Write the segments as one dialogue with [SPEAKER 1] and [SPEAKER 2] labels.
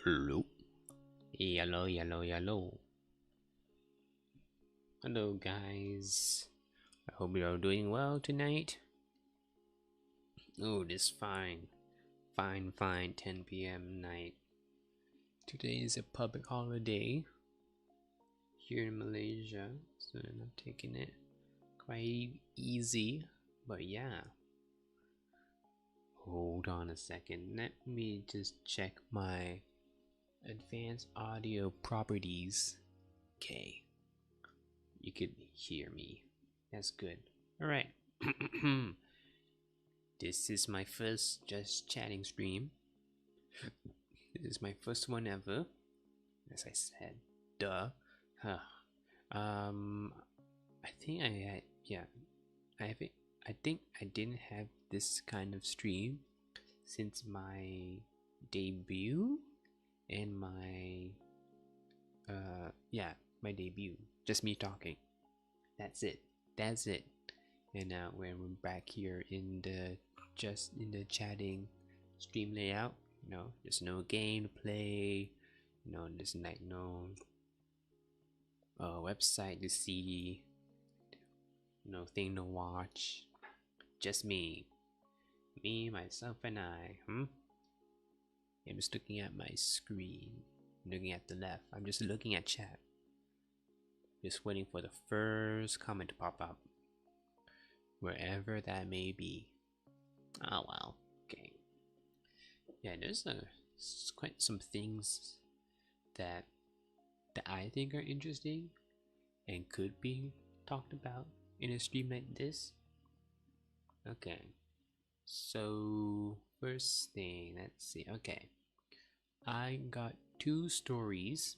[SPEAKER 1] Hello. Hello, hello, hello. Hello, guys. I hope you are doing well tonight. Oh, this fine. Fine, 10 p.m. night. Today is a public holiday here in Malaysia, so I'm not taking it quite easy, but yeah. Hold on a second. Let me just check my advanced audio properties. Okay. You could hear me. That's good. Alright. This is my first just chatting stream. This is my first one ever. As I said. Duh. Huh. I think I had, yeah. I think I didn't have this kind of stream since my debut and my my debut. Just me talking. That's it. And now when we're back here in the chatting stream layout, there's no game to play, there's like no website to see, no thing to watch, just me, myself, and I. I'm just looking at my screen, looking at the left. I'm just looking at chat, just waiting for the first comment to pop up, wherever that may be. Oh well, okay. Yeah, there's quite some things that I think are interesting and could be talked about in a stream like this. Okay, so first thing, let's see. Okay, I got two stories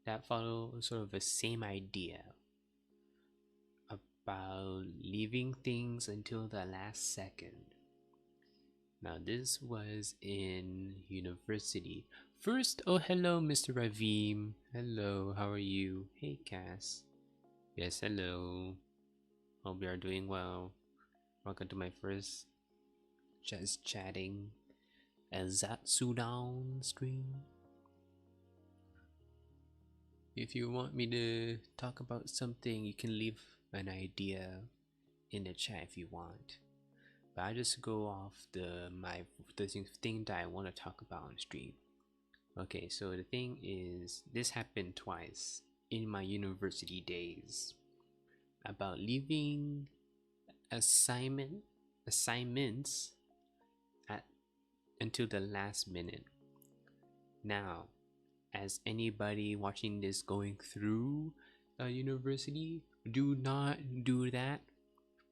[SPEAKER 1] that follow sort of the same idea about leaving things until the last second. Now this was in university. First, oh hello Mr. Ravim. Hello, how are you? Hey Cass. Yes, hello. Hope you are doing well. Welcome to my first just chatting a Zatsudan stream. If you want me to talk about something, you can leave an idea in the chat if you want. But I just go off the thing that I want to talk about on stream. Okay, so the thing is, this happened twice in my university days about leaving assignments until the last minute. Now, as anybody watching this going through a university, do not do that.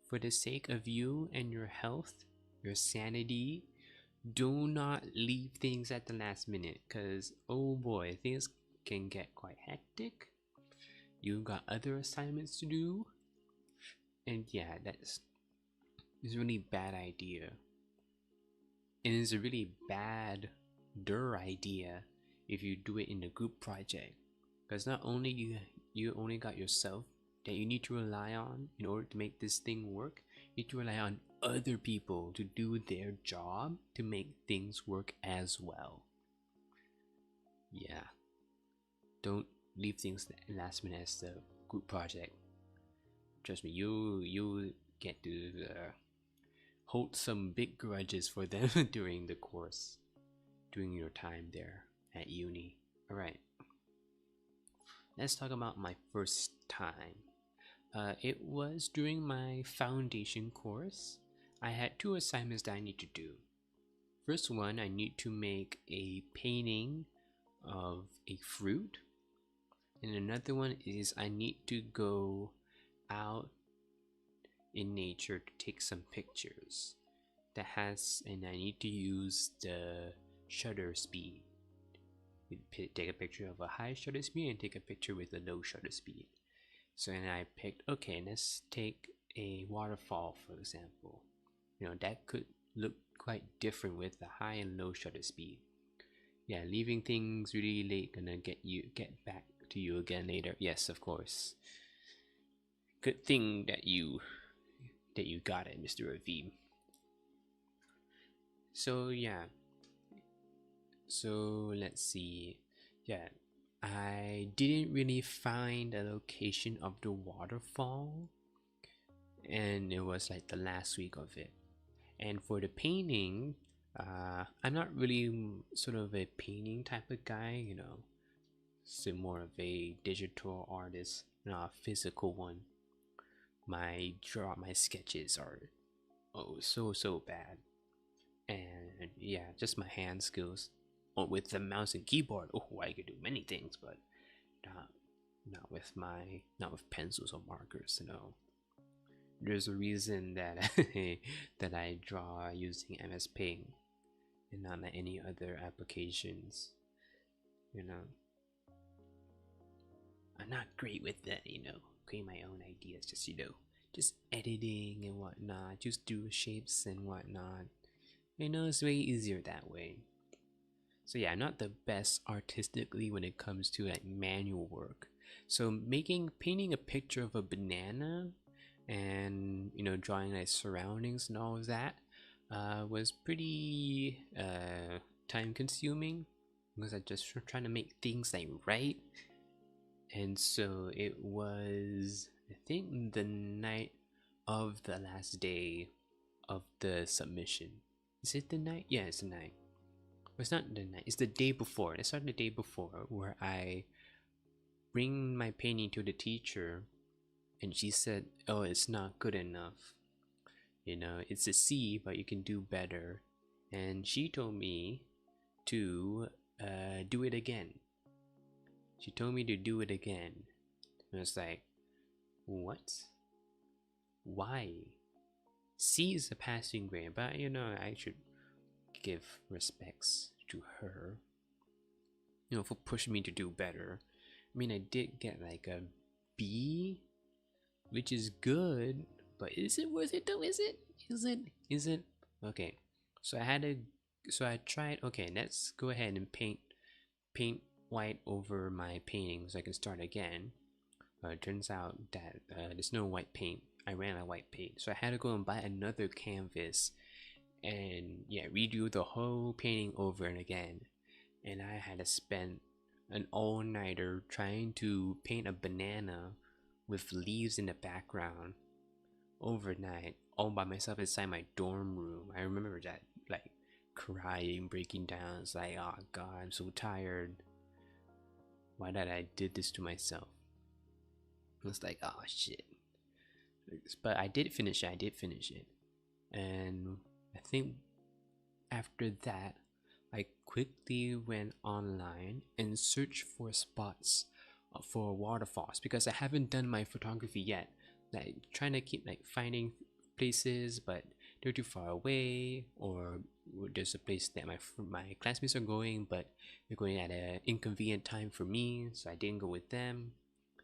[SPEAKER 1] For the sake of you and your health, your sanity, do not leave things at the last minute, because oh boy, things can get quite hectic. You got other assignments to do, and yeah, it's a really bad idea. And it's a really bad idea if you do it in a group project, because not only you only got yourself that you need to rely on in order to make this thing work, you need to rely on other people to do their job to make things work as well. Yeah, don't leave things last minute as the group project. Trust me, you get to hold some big grudges for them during the course, during your time there at uni. Alright, let's talk about my first time. It was during my foundation course. I had two assignments that I need to do. First one, I need to make a painting of a fruit, and another one is I need to go out in nature to take some pictures and I need to use the shutter speed. Take a picture of a high shutter speed and take a picture with a low shutter speed. So then I picked, okay, let's take a waterfall for example. That could look quite different with the high and low shutter speed. Yeah, leaving things really late gonna get back to you again later. Yes, of course. Good thing that you got it, Mr. Ravim. So yeah, So let's see. Yeah, I didn't really find a location of the waterfall, and it was like the last week of it. And for the painting, I'm not really sort of a painting type of guy, you know. So more of a digital artist, not a physical one. My sketches are so bad, and yeah, just my hand skills. Oh, with the mouse and keyboard, oh, I could do many things, but not not with pencils or markers. You know, there's a reason that that I draw using MS Paint and not like any other applications. You know, I'm not great with that. You know, create my own ideas. Just just editing and whatnot. Just do shapes and whatnot. You know, it's way easier that way. So yeah, I'm not the best artistically when it comes to like manual work. So painting a picture of a banana and drawing like surroundings and all of that was pretty time consuming because I just trying to make things like right. And so it was, I think, the night of the last day of the submission. Is it the night? Yeah, it's the night. It's not the night, it's the day before. It started the day before where I bring my painting to the teacher and she said, oh, it's not good enough. You know, it's a C, but you can do better. And she told me to do it again. She told me to do it again. And I was like, what? Why? C is a passing grade, but I should give respects to her, for pushing me to do better. I mean, I did get like a B, which is good, but is it worth it though? Is it? Is it? Okay, so I tried. Okay, let's go ahead and paint white over my painting so I can start again. It turns out that there's no white paint. I ran out of white paint, so I had to go and buy another canvas and yeah, redo the whole painting over and again. And I had to spend an all-nighter trying to paint a banana with leaves in the background overnight, all by myself inside my dorm room. I remember that, like, crying, breaking down. It's like, oh god, I'm so tired. Why did I did this to myself? It's like, oh shit. But I did finish it. And I think after that, I quickly went online and searched for spots for waterfalls because I haven't done my photography yet. Like trying to keep like finding places, but they're too far away, or there's a place that my classmates are going, but they're going at an inconvenient time for me, so I didn't go with them.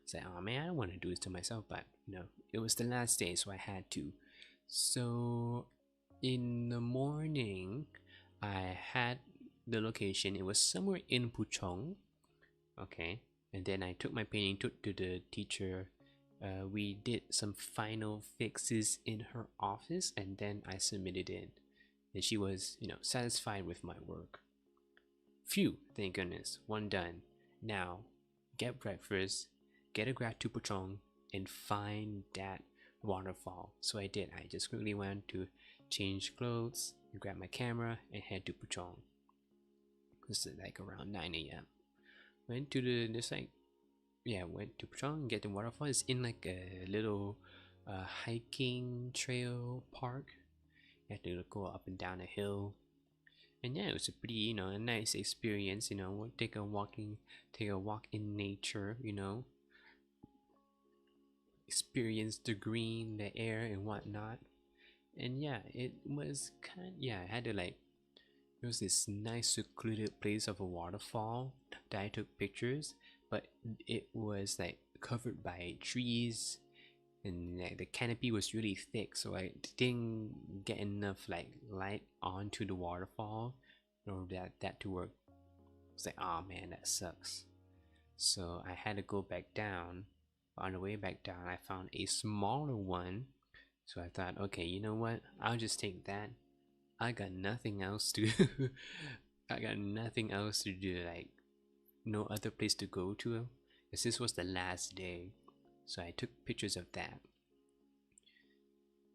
[SPEAKER 1] It's like, oh man, I don't want to do this to myself, but it was the last day, so I had to. So in the morning, I had the location. It was somewhere in Puchong. Okay, and then I took my painting to the teacher. We did some final fixes in her office, and then I submitted it. And she was, satisfied with my work. Phew, thank goodness, one done. Now, get breakfast, get a grab to Puchong, and find that waterfall. So I did. I just quickly went to change clothes, grab my camera, and head to Puchong. This is like around 9 a.m. Went to went to Puchong, get the waterfall. It's in like a little hiking trail park. You have to go up and down a hill. And yeah, it was a pretty, a nice experience, take a walk in nature, experience the green, the air and whatnot. And yeah, it was I had to like, it was this nice secluded place of a waterfall that I took pictures, but it was like covered by trees and like the canopy was really thick, so I didn't get enough like light onto the waterfall or that to work. It's like, oh man, that sucks. So I had to go back down. On the way back down, I found a smaller one. So I thought, okay, you know what? I'll just take that. I got nothing else to I got nothing else to do, like no other place to go to, because this was the last day. So I took pictures of that,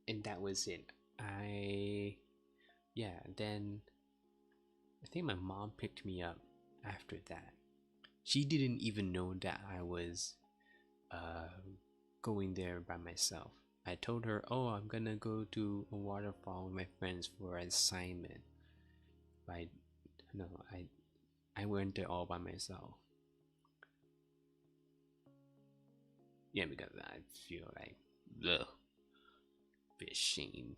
[SPEAKER 1] and that was it. I Yeah, then I think my mom picked me up after that. She didn't even know that I was uh, going there by myself. I told her, "Oh, I'm gonna go to a waterfall with my friends for an assignment." But no, I went there all by myself. Yeah, because I feel like, ugh, bit shame.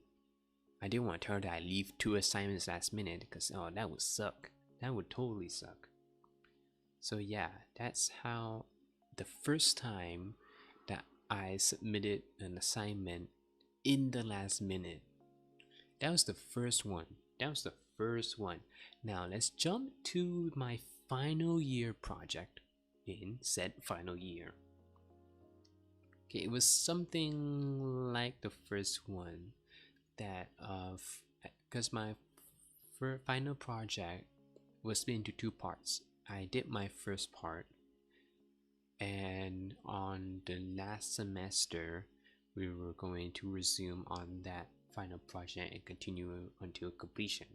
[SPEAKER 1] I didn't want to tell her that I leave 2 assignments last minute because that would suck. That would totally suck. So yeah, that's how the first time that I submitted an assignment in the last minute. That was the first one. That was the first one. Now let's jump to my final year project in said final year. Okay, it was something like the first one that because my final project was split into two parts. I did my first part, and on the last semester, we were going to resume on that final project and continue until completion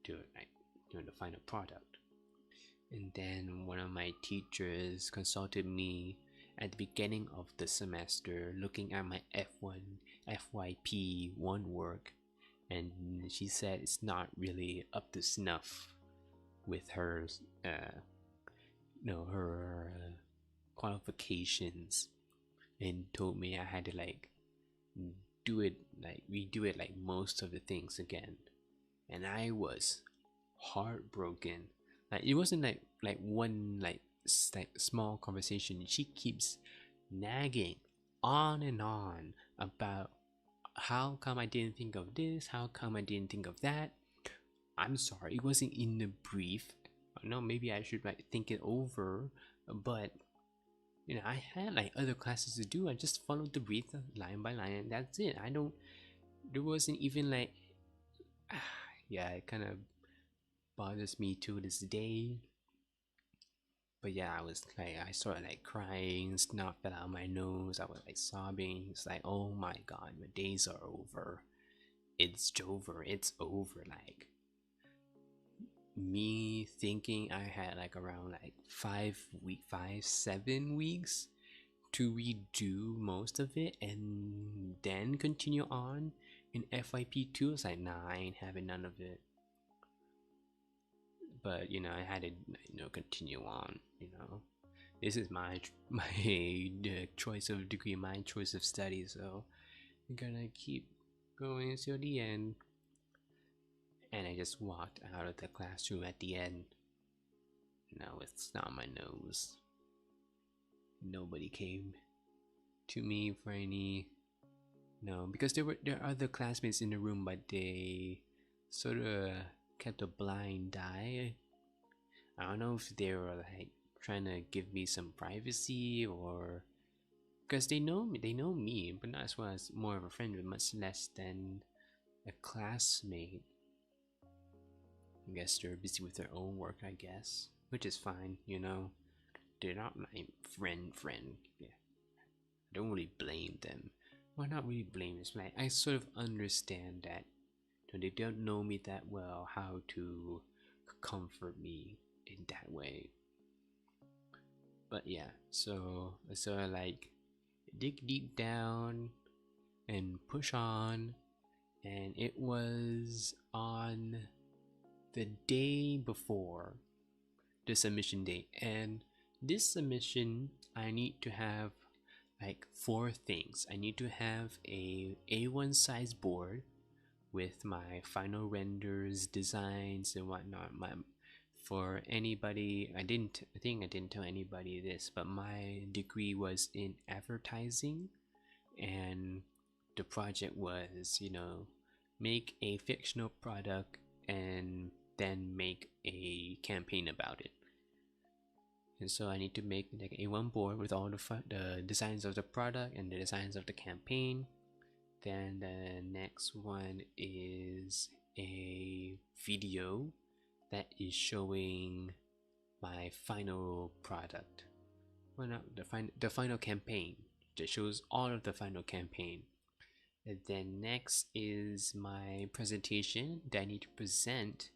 [SPEAKER 1] to like the final product. And then one of my teachers consulted me at the beginning of the semester, looking at my F1 FYP1 work, and she said it's not really up to snuff with her her qualifications, and told me I had to like do it, like redo it, like most of the things again. And I was heartbroken. Like it wasn't like one like small conversation. She keeps nagging on and on about how come I didn't think of this, how come I didn't think of that. I'm sorry, it wasn't in the brief. No, maybe I should like think it over, but I had like other classes to do. I just followed the brief line by line, and that's it. I don't. There wasn't even like, yeah, it kind of bothers me to this day. But yeah, I started like crying, snot fell out of my nose. I was like sobbing. It's like, oh my god, my days are over. It's over. It's over. Like me thinking I had like around like 7 weeks to redo most of it and then continue on in FYP2. It's like, nah, I ain't having none of it. But I had to continue on. This is my choice of degree, my choice of study, so I'm gonna keep going until the end. And I just walked out of the classroom at the end. With snot on my nose. Nobody came to me for any. No, because there are other classmates in the room, but they sort of kept a blind eye. I don't know if they were like trying to give me some privacy, or because they know me, but not as well as more of a friend, but much less than a classmate. I guess they're busy with their own work, I guess, which is fine. They're not my friend. Yeah, I don't really blame them. Well, not really blame. It's like I sort of understand that they don't know me that well, how to comfort me in that way. But yeah, so I like dig deep down and push on, and it was on the day before the submission date, and this submission I need to have like 4 things. I need to have a A1 size board with my final renders, designs, and whatnot. For anybody, I think I didn't tell anybody this, but my degree was in advertising, and the project was, make a fictional product and then make a campaign about it. And so I need to make like a one board with all the designs of the product and the designs of the campaign. Then the next one is a video that is showing my final product. Well, not the final campaign that shows all of the final campaign. And then next is my presentation that I need to present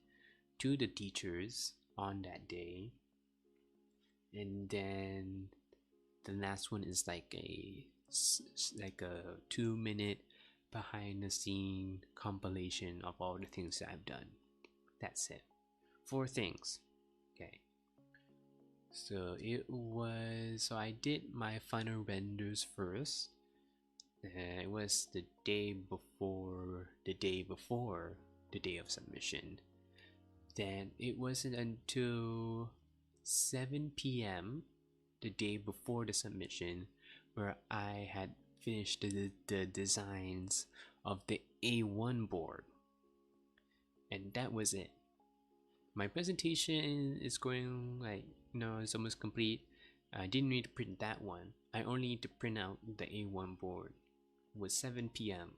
[SPEAKER 1] to the teachers on that day. And then the last one is like a 2-minute behind the scene compilation of all the things that I've done. That's it. 4 things. Okay. So I did my final renders first. It was the day before the day of submission. Then it wasn't until 7 p.m. the day before the submission where I had finished the designs of the A1 board. And that was it. My presentation is going it's almost complete. I didn't need to print that one. I only need to print out the A1 board. It was 7 p.m.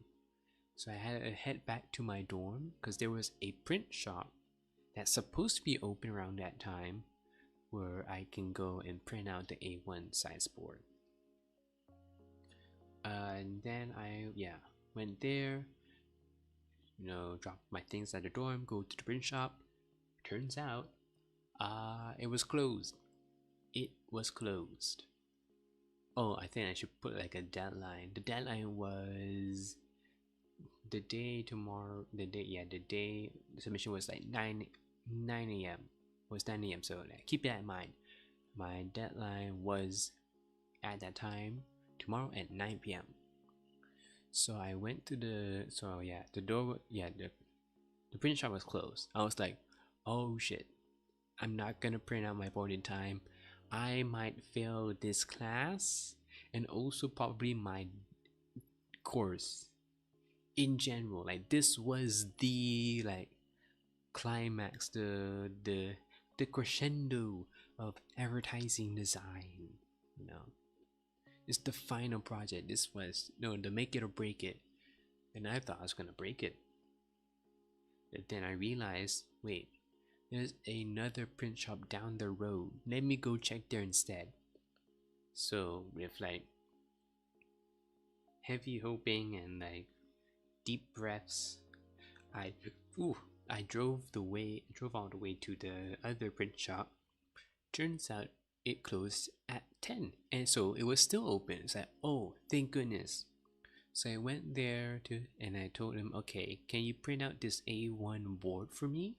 [SPEAKER 1] So I had to head back to my dorm because there was a print shop that's supposed to be open around that time where I can go and print out the A1 size board. And then I went there, dropped my things at the dorm, go to the print shop. Turns out it was closed. Oh, I think I should put like a deadline. The deadline was the day the submission was like 9 a.m. It was 9 a.m. So keep that in mind. My deadline was at that time tomorrow at 9 p.m. So I went to the print shop was closed. I was like, oh shit, I'm not gonna print out my board in time. I might fail this class and also probably my course in general. Like this was the climax, the crescendo of advertising design. It's the final project. This was the make it or break it, and I thought I was gonna break it. But then I realized, wait, there's another print shop down the road. Let me go check there instead. So with heavy hoping and deep breaths, I drove all the way to the other print shop. Turns out it closed at 10, and so it was still open. It's like, oh, thank goodness. So I went there and I told him, okay, can you print out this A1 board for me?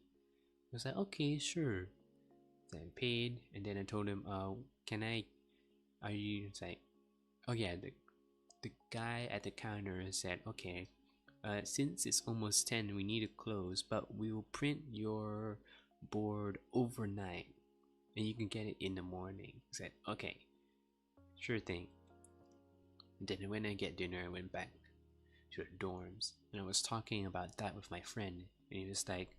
[SPEAKER 1] I was like, okay, sure. So I paid, and then I told him, it's like, oh yeah, the guy at the counter said, okay, since it's almost 10, we need to close, but we will print your board overnight, and you can get it in the morning. I said, okay, sure thing. And then when I get dinner, I went back to the dorms, and I was talking about that with my friend, and he was like,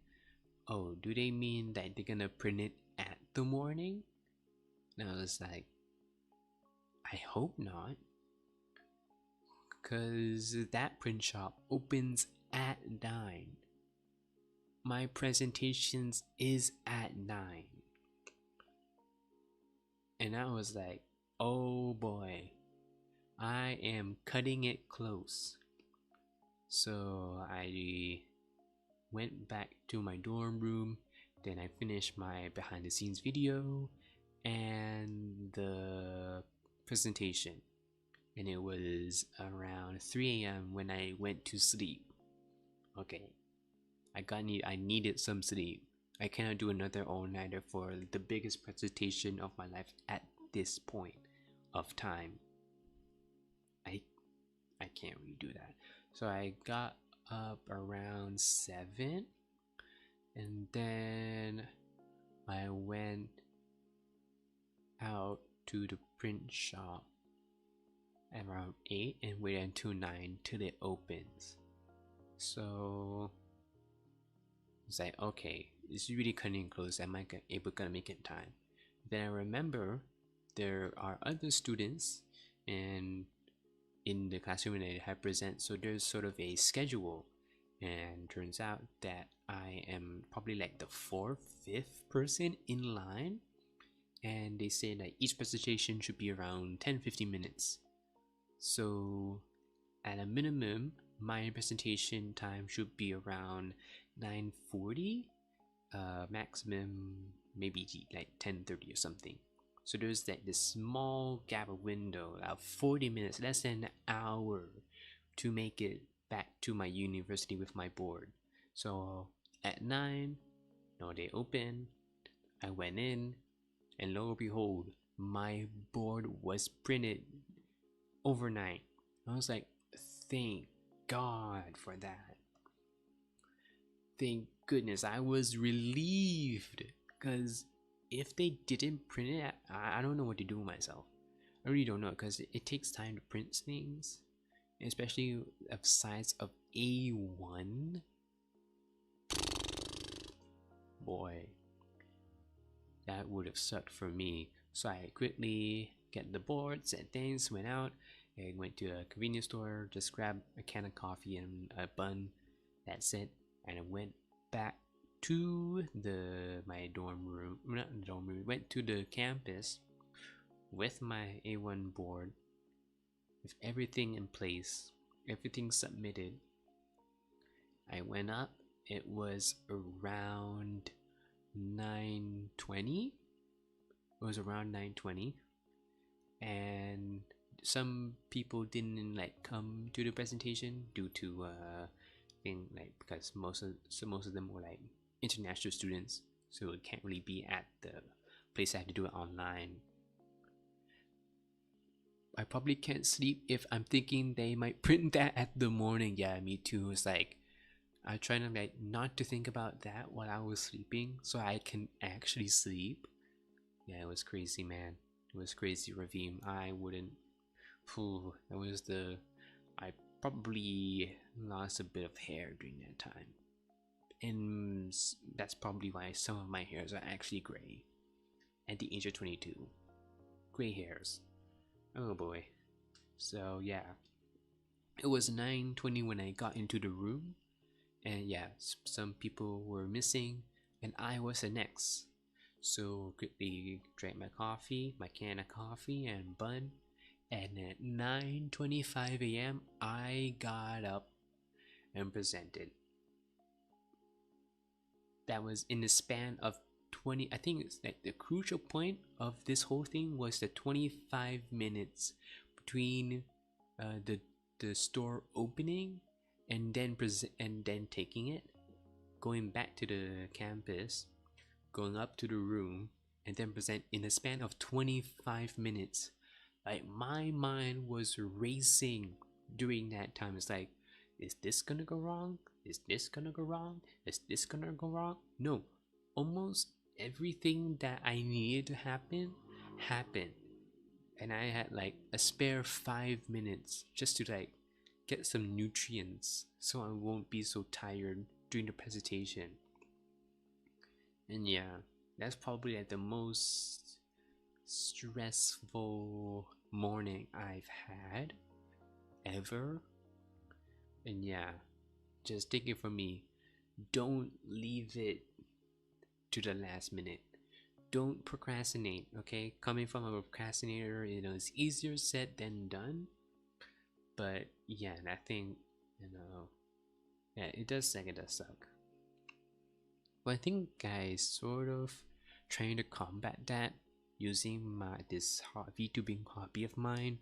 [SPEAKER 1] oh, do they mean that they're gonna print it at the morning? And I was like, I hope not, because that print shop opens at 9. My presentations is at 9. And I was like, oh boy, I am cutting it close. So I went back to my dorm room. Then I finished my behind the scenes video and the presentation, and it was around 3 a.m. when I went to sleep. Okay, I needed some sleep. I cannot do another all-nighter for the biggest presentation of my life at this point of time. I can't really do that. So I got up around 7, and then I went out to the print shop around 8 and waited until 9 till it opens. So it's like, okay, it's really cutting close. Am I gonna make it in time? Then I remember there are other students and in the classroom that I present, so there's sort of a schedule, and turns out that I am probably like the fourth, fifth person in line. And they say that each presentation should be around 10-15 minutes. So at a minimum, my presentation time should be around 9:40, maximum maybe like 10:30 or something. So there's like this small gap of window of 40 minutes, less than an hour, to make it back to my university with my board. So at 9, no, they open. I went in, and lo and behold, my board was printed overnight. I was like, thank God for that. Thank goodness. I was relieved, because if they didn't print it, I don't know what to do with myself. I really don't know, because it takes time to print things, especially of size of A1. Boy, that would have sucked for me. So I quickly get the board, said thanks, went out, and went to a convenience store, just grabbed a can of coffee and a bun. That's it. And I went back to my dorm room, not the dorm room, went to the campus with my A1 board, with everything in place, everything submitted. I went up. It was around 9:20. It was around 9:20, and some people didn't like come to the presentation due to thing, like, because most of them were like international students, so it can't really be at the place. I have to do it online. I probably can't sleep if I'm thinking they might print that at the morning. Yeah, me too. It's like I try to like not to think about that while I was sleeping, so I can actually sleep. Yeah, it was crazy, man. It was crazy, Ravim. I wouldn't. Phew, that was the. I probably lost a bit of hair during that time, and that's probably why some of my hairs are actually gray at the age of 22. Gray hairs. Oh boy. So yeah, it was 9:20 when I got into the room, and yeah, some people were missing, and I was the next. So quickly drank my coffee, my can of coffee and bun, and at 9:25 a.m. I got up and presented. That was in the span of 20. I think it's like the crucial point of this whole thing was the 25 minutes between the store opening and then taking it, going back to the campus, going up to the room, and then present in a span of 25 minutes. Like, my mind was racing during that time. It's like, is this gonna go wrong? Is this gonna go wrong? Is this gonna go wrong? No, almost everything that I needed to happen happened, and I had like a spare 5 minutes just to like get some nutrients so I won't be so tired during the presentation. And yeah, that's probably like the most stressful morning I've had ever. And yeah, just take it from me, don't leave it to the last minute. Don't procrastinate, okay? Coming from a procrastinator, it's easier said than done. But yeah, I think, yeah, it does suck, Well, I think I sort of trying to combat that using this VTubing hobby of mine.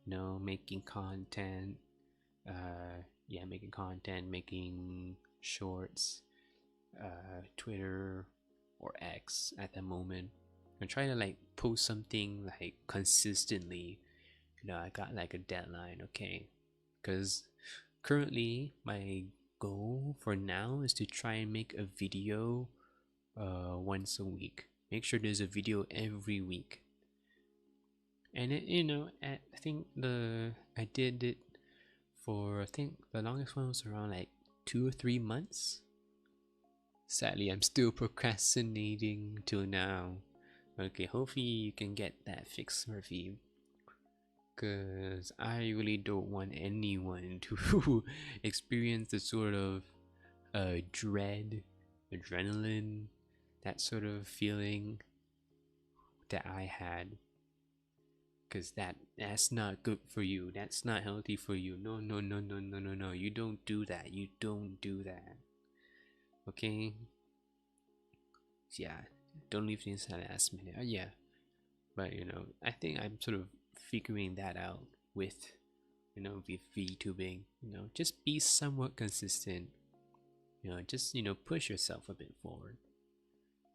[SPEAKER 1] Making content, making content, making shorts, Twitter or X at the moment. I'm trying to like post something like consistently. I got like a deadline, okay? Because currently my goal for now is to try and make a video once a week. Make sure there's a video every week. And I think I did it for, I think the longest one was around like 2 or 3 months. Sadly, I'm still procrastinating till now. Okay, hopefully you can get that fixed, Murphy. Because I really don't want anyone to experience the sort of dread, adrenaline, that sort of feeling that I had. Because that's not good for you. That's not healthy for you. No, no, no, no, no, no, no. You don't do that. You don't do that. Okay? Yeah. Don't leave things at the last minute. Yeah. But I think I'm sort of figuring that out with with VTubing. Just be somewhat consistent. Just push yourself a bit forward,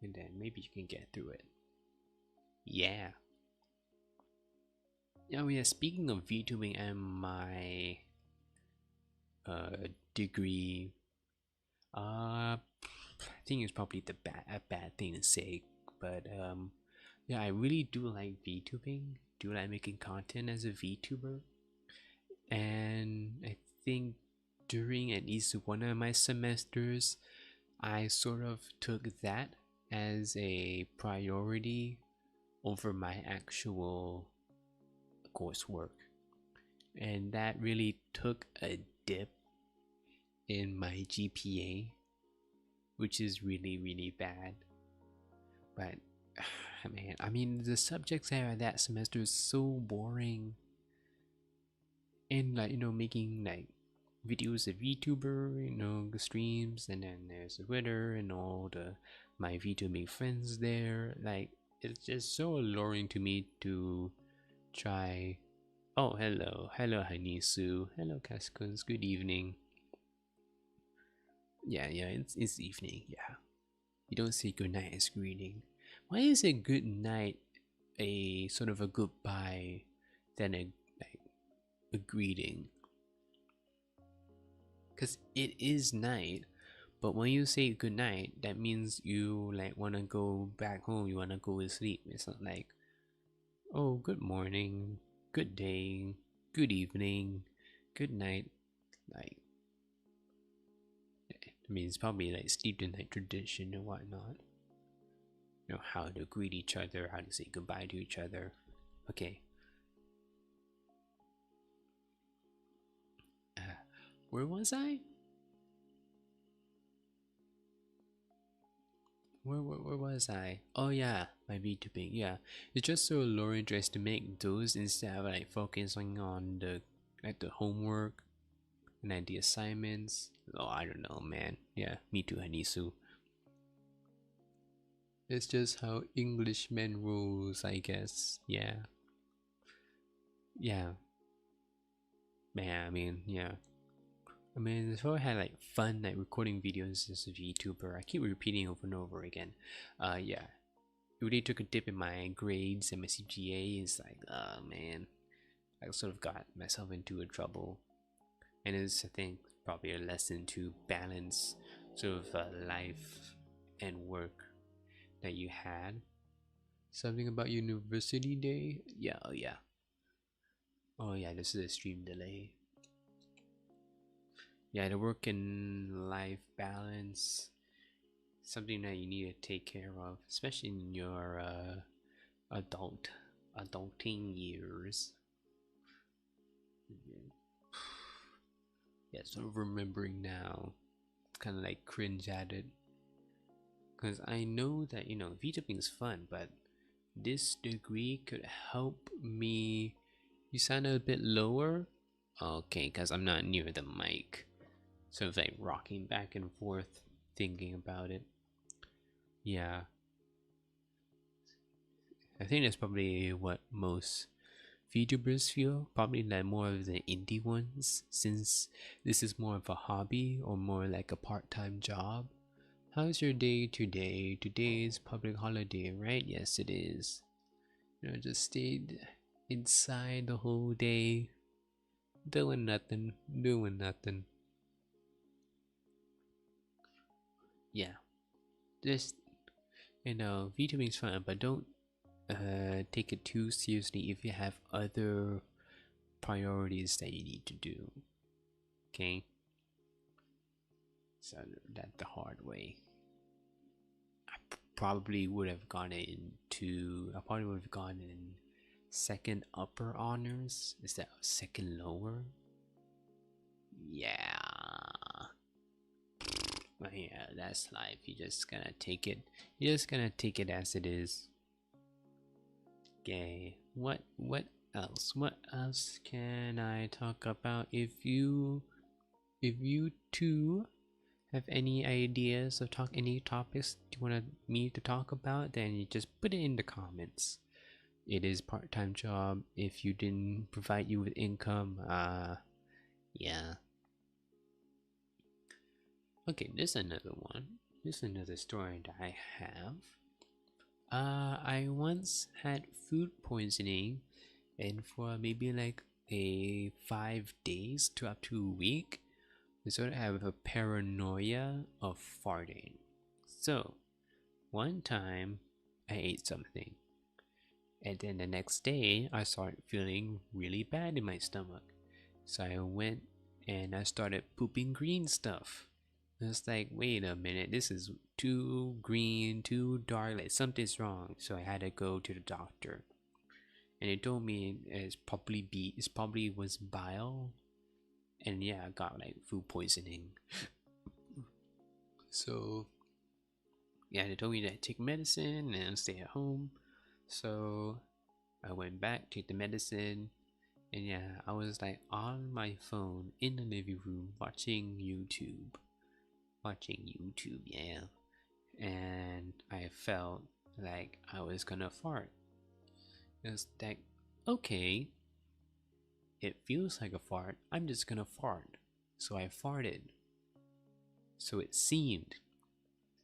[SPEAKER 1] and then maybe you can get through it. Yeah. Oh yeah, speaking of VTubing and my degree, I think it's probably a bad thing to say, but yeah, I really do like VTubing. Do like making content as a VTuber, and I think during at least one of my semesters, I sort of took that as a priority over my actual coursework, and that really took a dip in my GPA, which is really, really bad. But man, I mean, the subjects I had that semester is so boring, and like making like videos of VTuber, streams, and then there's Twitter and all the my VTubing friends there. Like, it's just so alluring to me to try. Oh, hello, Hanisu. Hello, Cascons. Good evening. Yeah, it's evening. Yeah, you don't say good night as greeting. Why is a good night a sort of a goodbye than a like a greeting? Because it is night, but when you say good night, that means you like want to go back home, you want to go to sleep. It's not like, oh, good morning, good day, good evening, good night. Like, I mean, it's probably like steeped in like tradition and whatnot. How to greet each other, how to say goodbye to each other. Okay. Where was I? Where was I? Oh yeah, my VTubing. Yeah, it's just so alluring just to make those instead of like focusing on the homework and like the assignments. Oh, I don't know, man. Yeah, me too, Hanisu. It's just how Englishmen rules, I guess. Yeah, yeah, man. I mean, yeah. I mean, if I had like fun like recording videos as a VTuber, I keep repeating over and over again. Yeah, it really took a dip in my grades and my CGA. It's like, oh man, I sort of got myself into a trouble, and it's, I think, probably a lesson to balance sort of life and work that you had. Something about university day? Yeah, oh yeah. Oh yeah, this is a stream delay. Yeah, the work and life balance, something that you need to take care of, especially in your adulting years. Yeah, sort of remembering now, kind of like cringe at it, because I know that VTubing is fun, but this degree could help me. You sound a bit lower. Okay, because I'm not near the mic, sort of like rocking back and forth, thinking about it. Yeah, I think that's probably what most VTubers feel. Probably like more of the indie ones, since this is more of a hobby or more like a part-time job. How's your day today? Today is public holiday, right? Yes, it is. Just stayed inside the whole day, doing nothing, doing nothing. Yeah, just VTubing is fun, but don't take it too seriously if you have other priorities that you need to do. Okay, so that's the hard way. I probably would have gone into. I probably would have gone in second upper honors. Is that second lower? Yeah. But yeah, that's life. You just gonna take it. You're just gonna take it as it is. Okay. What else? What else can I talk about? If you two have any ideas of any topics you want me to talk about, then you just put it in the comments. It is part-time job. If you didn't provide you with income, yeah. Okay, this is another one. This is another story that I have. I once had food poisoning, and for maybe like a 5 days to up to a week, I sort of have a paranoia of farting. So, one time I ate something, and then the next day I started feeling really bad in my stomach. So I went and I started pooping green stuff. It's like, wait a minute, this is too green, too dark, like something's wrong. So I had to go to the doctor. And they told me it's probably was bile. And yeah, I got like food poisoning. So yeah, they told me to take medicine and stay at home. So I went back, take the medicine, and yeah, I was like on my phone in the living room watching YouTube. Yeah. And I felt like I was gonna fart. It was like, okay, it feels like a fart. I'm just gonna fart. So I farted. So it seemed.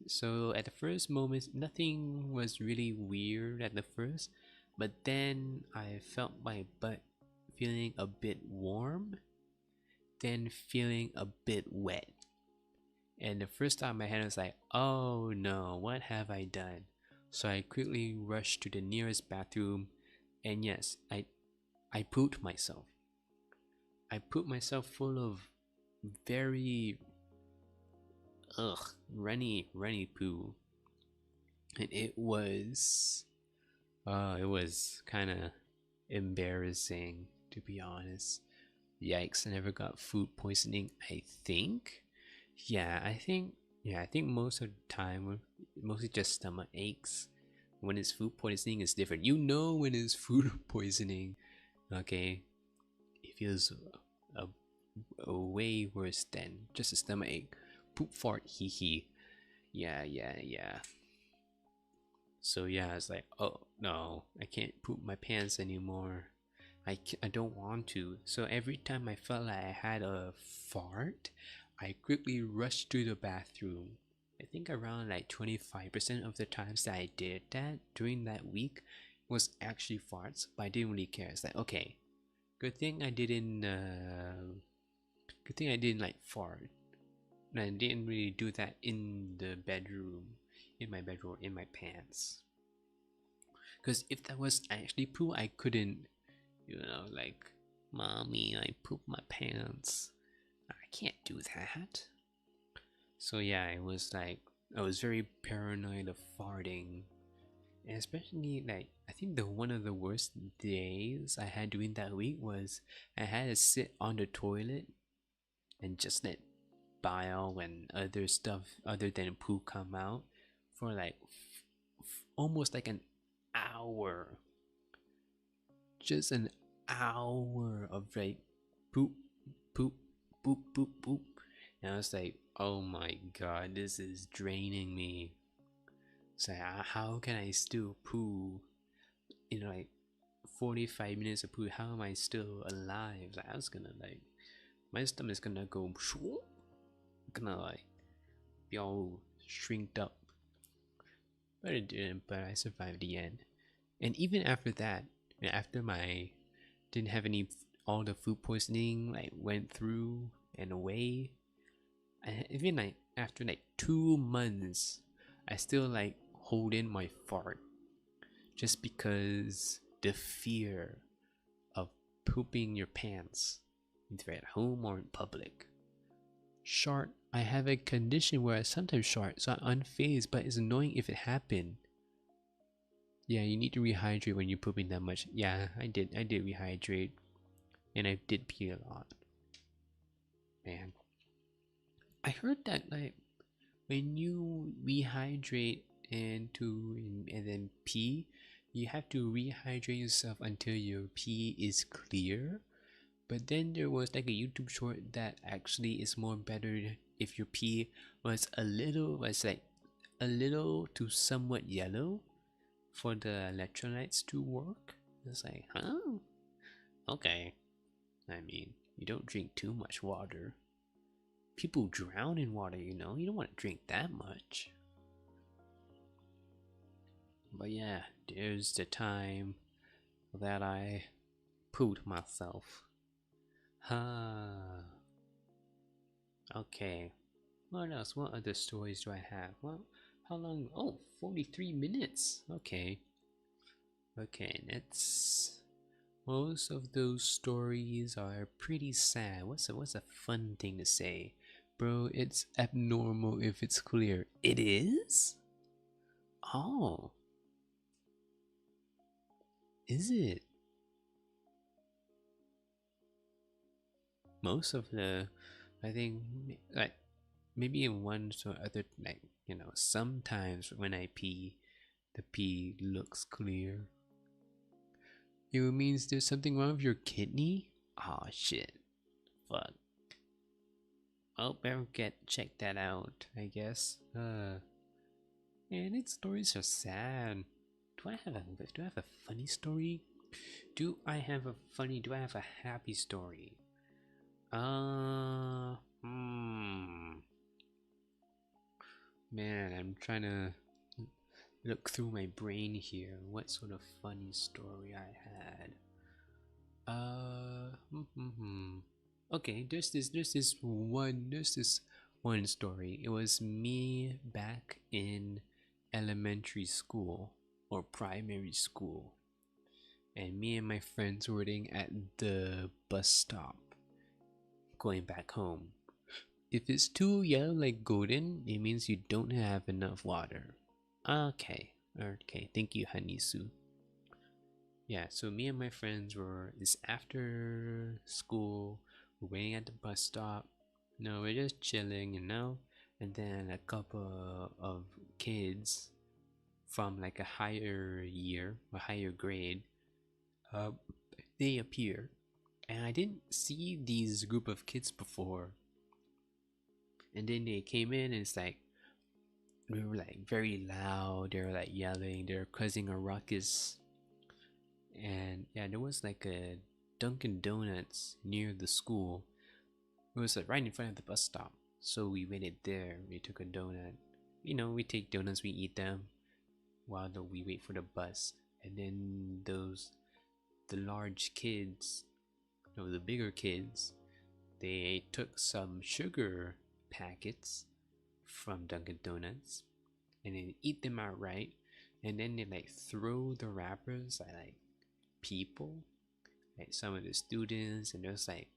[SPEAKER 1] So at the first moment, nothing was really weird at the first, but then I felt my butt feeling a bit warm, then feeling a bit wet. And the first thought in my head was like, oh no, what have I done? So I quickly rushed to the nearest bathroom, and yes, I pooped myself. I pooped myself full of very runny poo. And it was kind of embarrassing, to be honest. Yikes, I never got food poisoning, I think. Yeah, I think most of the time, mostly just stomach aches. When it's food poisoning, it's different. You know when it's food poisoning, okay? It feels a, a way worse than just a stomach ache. Poop fart, hee hee. Yeah. So yeah, it's like, oh no, I can't poop my pants anymore. I don't want to. So every time I felt like I had a fart, I quickly rushed to the bathroom. I think around like 25% of the times that I did that during that week was actually farts, but I didn't really care. It's like, okay, good thing I didn't like fart. And I didn't really do that in the bedroom, in my bedroom, in my pants. Because if that was actually poo, I couldn't, like, mommy, I pooped my pants. I can't do that. So yeah, it was like, I was very paranoid of farting. And especially, like, I think the one of the worst days I had during that week was I had to sit on the toilet and just let bile and other stuff other than poo come out for like almost like an hour. Just an hour of like poop, poop, poop. And I was like, oh my god, this is draining me. So how can I still poo in like 45 minutes of poo? How am I still alive? Like I was gonna like, my stomach's gonna go, gonna like be all shrinked up. But it didn't. But I survived the end. And even after that, after my didn't have any all the food poisoning like went through and away, even like after like 2 months, I still like hold in my fart just because the fear of pooping your pants, either at home or in public. Short, I have a condition where I sometimes short, so I'm unfazed, but it's annoying if it happened. Yeah, you need to rehydrate when you're pooping that much. Yeah, I did rehydrate, and I did pee a lot. Man, I heard that like when you rehydrate and then pee, you have to rehydrate yourself until your pee is clear. But then there was like a YouTube short that actually is more better if your pee was like a little to somewhat yellow for the electrolytes to work. It's like, huh? Okay. I mean, you don't drink too much water. People drown in water, you know. You don't want to drink that much. But yeah, there's the time that I pooed myself. Huh. Okay. What else? What other stories do I have? Well, how long? Oh, 43 minutes. Okay. Okay, that's most of those stories are pretty sad. What's a fun thing to say? Bro, it's abnormal if it's clear. It is? Oh, is it? Most of the I think like maybe in one or other like, sometimes when I pee, the pee looks clear. It means there's something wrong with your kidney? Oh shit. Fuck. Oh, better get check that out, I guess. And its stories are sad. Do I have a funny story? Do I have a happy story? Uh hmm. Man, I'm trying to look through my brain here. What sort of funny story I had? Okay, there's this one story. It was me back in elementary school or primary school, and me and my friends were waiting at the bus stop going back home. If it's too yellow like golden, it means you don't have enough water. Okay, okay, thank you, Hanisu. Yeah, so me and my friends it's after school, we're waiting at the bus stop. No, we're just chilling, and then a couple of kids from like a higher year, a higher grade, uh, they appear. And I didn't see these group of kids before. And then they came in and it's like, we were like very loud, they were like yelling, they were causing a ruckus. And yeah, there was like a Dunkin' Donuts near the school. It was like right in front of the bus stop. So we waited there. We took a donut. We take donuts, we eat them while we wait for the bus. And then the large kids, no, the bigger kids, they took some sugar packets from Dunkin' Donuts and then eat them outright. And then they like throw the wrappers at like people, like some of the students, and there was like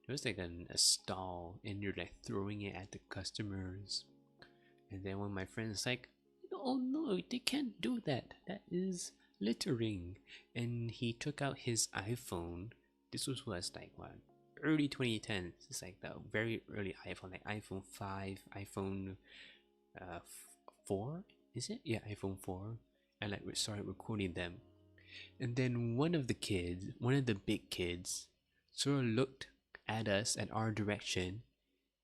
[SPEAKER 1] a stall, and they're like throwing it at the customers. And then one of my friends like, oh no, they can't do that. That is littering. And he took out his iPhone. This was like what, early 2010s. It's like the very early iPhone, like iPhone 5, iPhone 4. Is it? Yeah, iPhone 4. And like we started recording them. And then one of the big kids, sort of looked at us, at our direction, and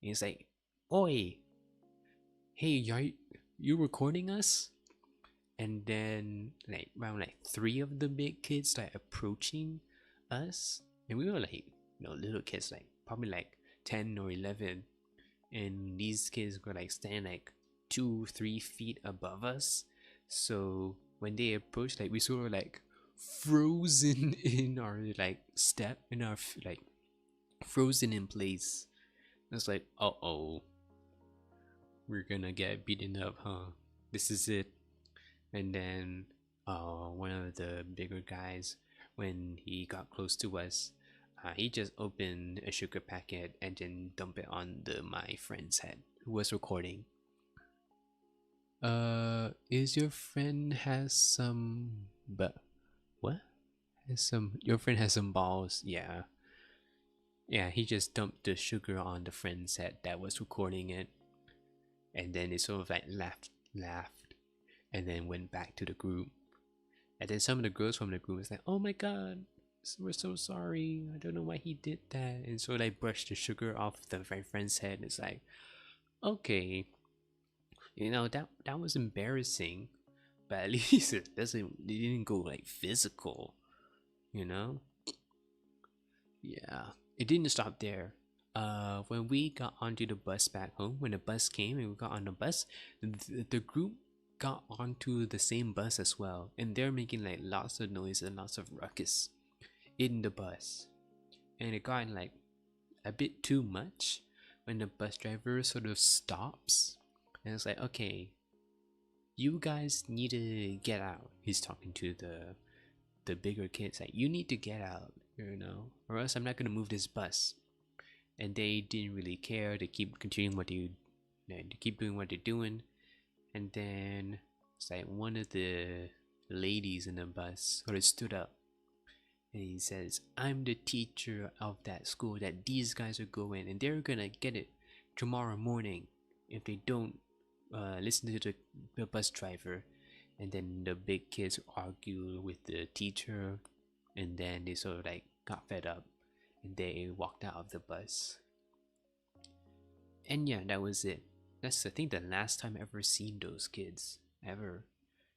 [SPEAKER 1] he's like, "Oi, hey, are you recording us?" And then like around like three of the big kids started approaching us, and we were like, little kids, like probably like 10 or 11, and these kids were like standing like 2-3 feet above us. So when they approached, like we sort of like frozen in our like step, in our like frozen in place. It's like, oh, we're gonna get beaten up, huh? This is it. And then one of the bigger guys, when he got close to us, he just opened a sugar packet and then dumped it on my friend's head who was recording. Is your friend has some but what? Has some Your friend has some balls, yeah. Yeah, he just dumped the sugar on the friend's head that was recording it. And then they sort of like laughed, and then went back to the group. And then some of the girls from the group was like, "Oh my god, we're so sorry. I don't know why he did that." And so they brushed the sugar off my friend's head. It's like, okay, that was embarrassing, but at least it didn't go like physical, you know. Yeah, it didn't stop there. When we got onto the bus back home, when the bus came and we got on the bus, the group got onto the same bus as well, and they're making like lots of noise and lots of ruckus in the bus, and it got like a bit too much when the bus driver sort of stops, and it's like, okay, you guys need to get out. He's talking to the bigger kids, like, you need to get out, or else I'm not gonna move this bus. And they didn't really care. They keep continuing to keep doing what they're doing. And then it's like one of the ladies in the bus sort of stood up, and he says, "I'm the teacher of that school that these guys are going, and they're gonna get it tomorrow morning if they don't listen to the bus driver." And then the big kids argue with the teacher, and then they sort of like got fed up, and they walked out of the bus. And yeah, that was it. That's, I think, the last time I ever seen those kids ever.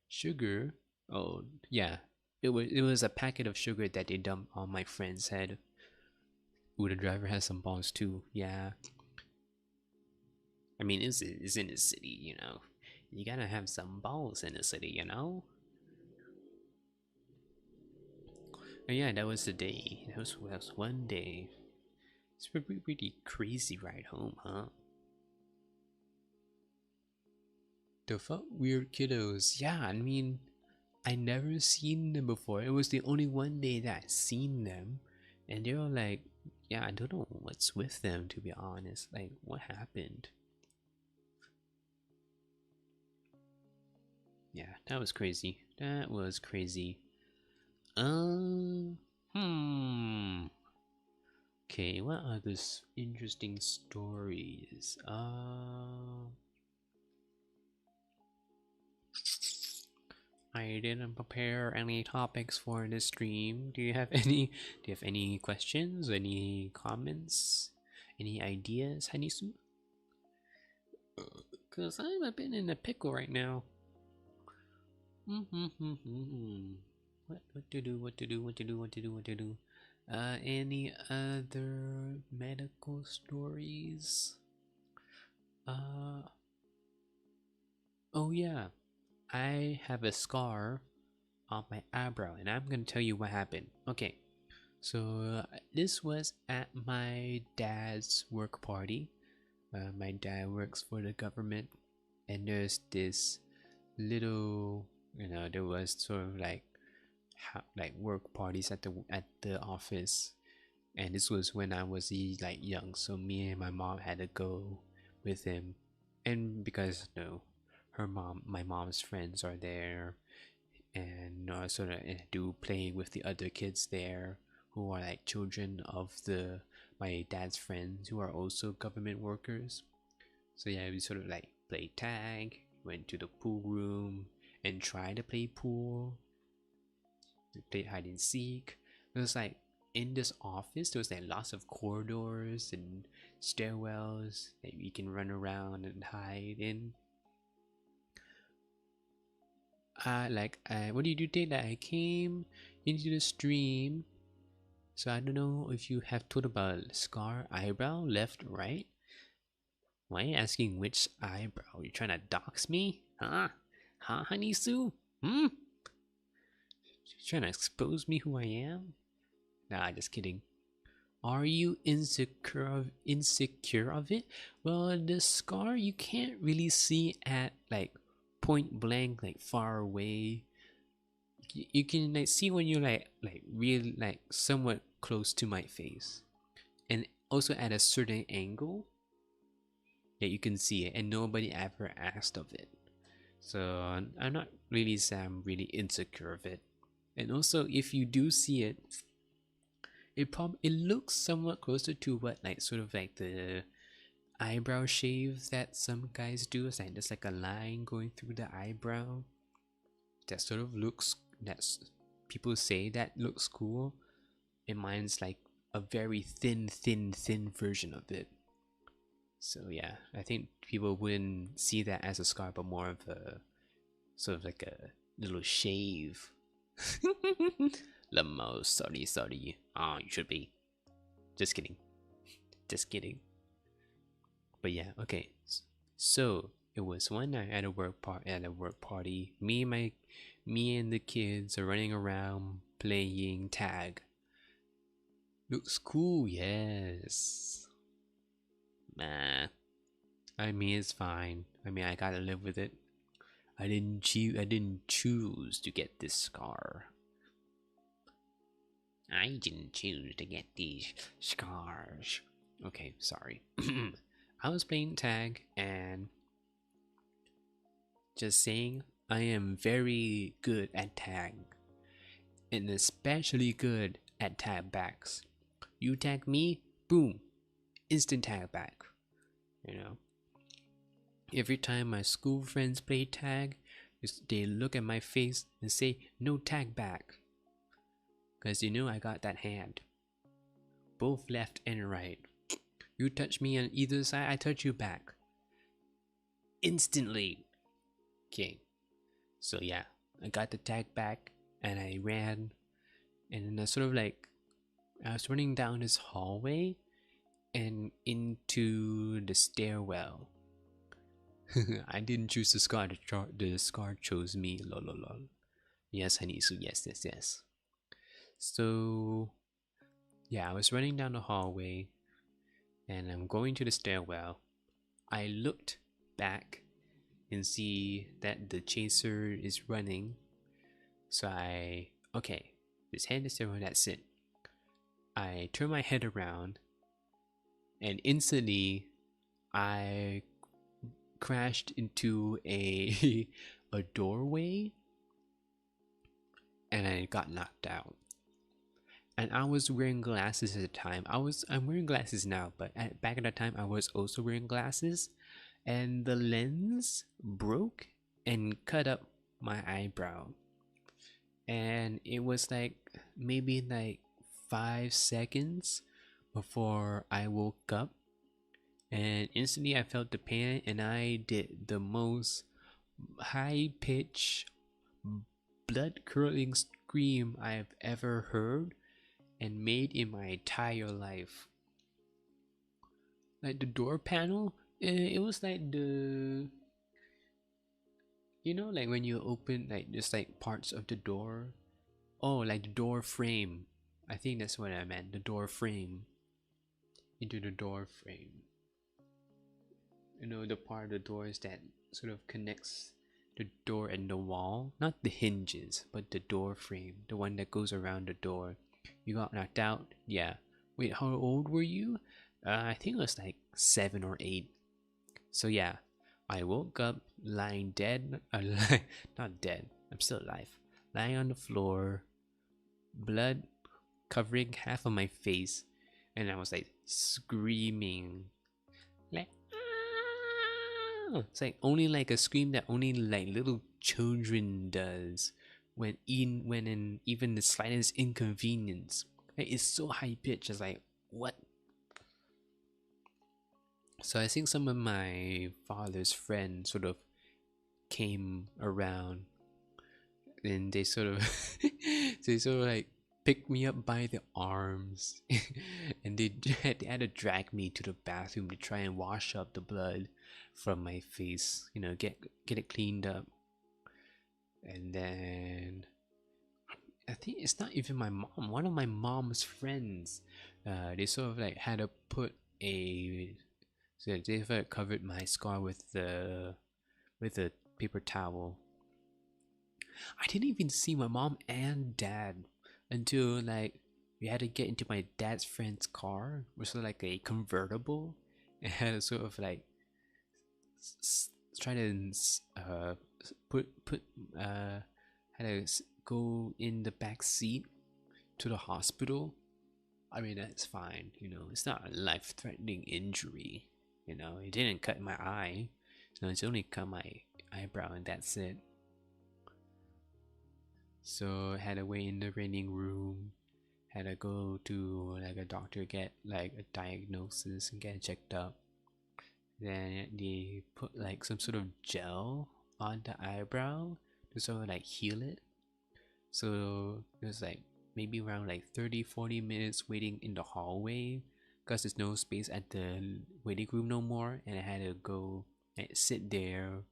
[SPEAKER 1] Sugar? Oh yeah, it was a packet of sugar that they dumped on my friend's head. Ooh, the driver has some balls too. Yeah, I mean, it's in the city, You gotta have some balls in the city. And yeah, that was the day. That was one day. It's a pretty crazy ride home, huh? The felt weird kiddos. Yeah, I mean, I never seen them before. It was the only one day that I seen them, and they were like, yeah, I don't know what's with them, to be honest. Like, what happened? Yeah, that was crazy. That was crazy. Um, hmm. Okay, what are those interesting stories? I didn't prepare any topics for this stream. Do you have any? Do you have any questions? Any comments? Any ideas, Hanisu? Cause I'm a bit in a pickle right now. What to do? What to do? What to do? What to do? What to do? Any other medical stories? Uh, oh yeah, I have a scar on my eyebrow, and I'm gonna tell you what happened. Okay, so this was at my dad's work party. My dad works for the government, and there's this little, there was sort of like work parties at the office, and this was when I was like young, so me and my mom had to go with him, and because my mom's friends are there, and sort of do play with the other kids there who are like children of my dad's friends who are also government workers. So yeah, we sort of like played tag, went to the pool room and tried to play pool. We played hide and seek. It was like in this office there was like lots of corridors and stairwells that you can run around and hide in. What do you do today? That I came into the stream, so I don't know if you have thought about scar eyebrow, left, right. Why are you asking which eyebrow? You trying to dox me? Huh? Huh, Honey Sue? Hmm? You trying to expose me who I am? Nah, just kidding. Are you insecure of it? Well, the scar you can't really see at like point blank, like far away. You can like see when you're like really like somewhat close to my face, and also at a certain angle that you can see it, and nobody ever asked of it. So I'm not really saying I'm really insecure of it. And also, if you do see it, it looks somewhat closer to what like sort of like eyebrow shave that some guys do. It's like there's like a line going through the eyebrow. That sort of looks, that's, people say that looks cool. And mine's like a very thin version of it. So yeah, I think people wouldn't see that as a scar, but more of a sort of like a little shave. Lamo, sorry. Ah, you should be. Just kidding. Just kidding. But yeah, okay. So it was one night at a work party. Me and the kids are running around playing tag. Looks cool, yes. Nah. I mean, it's fine. I mean, I gotta live with it. I didn't choose to get this scar. I didn't choose to get these scars. Okay, sorry. I was playing tag and just saying I am very good at tag. And especially good at tag backs. You tag me, boom, instant tag back. You know? Every time my school friends play tag, they look at my face and say, no tag back. Because you know I got that hand. Both left and right. You touch me on either side, I touch you back. Instantly. Okay. So yeah, I got the tag back and I ran. And then I sort of like, I was running down this hallway and into the stairwell. I didn't choose the scar, the scar chose me. Lol, lol, lol. Yes, honey, so yes. So, yeah, I was running down the hallway and I'm going to the stairwell. I looked back and see that the chaser is running. So okay, just head to the stairwell, that's it. I turn my head around and instantly I crashed into a a doorway and I got knocked out. And I was wearing glasses at the time. I'm wearing glasses now, but back at that time I was also wearing glasses, and the lens broke and cut up my eyebrow. And it was like maybe like 5 seconds before I woke up, and instantly I felt the pain, and I did the most high pitch blood curdling scream I've ever heard and made in my entire life. Like the door panel, it was like the, you know, like when you open like just like parts of the door. Oh, like the door frame. I think that's what I meant. The door frame. Into the door frame. You know, the part of the doors that sort of connects the door and the wall. Not the hinges, but the door frame. The one that goes around the door. You got knocked out? Yeah. Wait, how old were you? I think it was like 7 or 8. So yeah, I woke up lying dead. Not dead. I'm still alive. Lying on the floor, blood covering half of my face, and I was like screaming, like ah! It's like only like a scream that only like little children does when in even the slightest inconvenience. Like, it's so high pitched. It's like what? So I think some of my father's friends sort of came around, and they sort of they sort of like picked me up by the arms and they had to drag me to the bathroom to try and wash up the blood from my face, you know, get it cleaned up. And then I think it's not even my mom, one of my mom's friends, they sort of like had to put a, so they covered my scar with a paper towel. I didn't even see my mom and dad until like we had to get into my dad's friend's car, which was like a convertible, and had to sort of like try to put had to go in the back seat to the hospital. I mean, that's fine, you know, it's not a life-threatening injury. You know, it didn't cut my eye. So it's only cut my eyebrow and that's it. So I had to wait in the waiting room. Had to go to like a doctor, get like a diagnosis and get checked up. Then they put like some sort of gel on the eyebrow to sort of like heal it. So it was like maybe around like 30-40 minutes waiting in the hallway because there's no space at the waiting room no more, and I had to go and sit there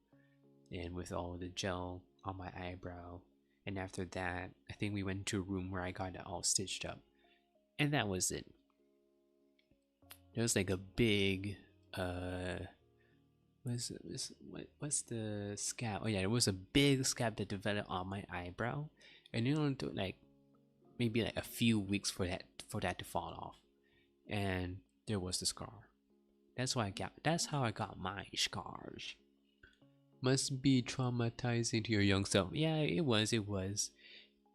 [SPEAKER 1] and with all the gel on my eyebrow. And after that, I think we went to a room where I got it all stitched up, and that was it. There was like a big what's the scab? Oh yeah, there was a big scab that developed on my eyebrow, and it only took like maybe like a few weeks for that to fall off, and there was the scar. That's how I got my scars. Must be traumatizing to your young self. Yeah, it was.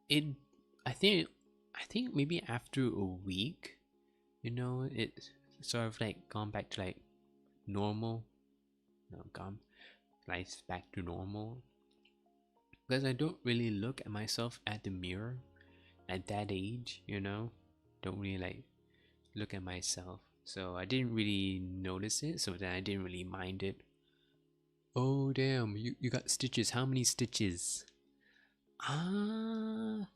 [SPEAKER 1] It. I think. I think maybe after a week, it sort of like gone back to like normal. No, gone life back to normal. Because I don't really look at myself at the mirror at that age. Don't really like look at myself. So I didn't really notice it. So then I didn't really mind it. Oh damn! You got stitches. How many stitches? Ah,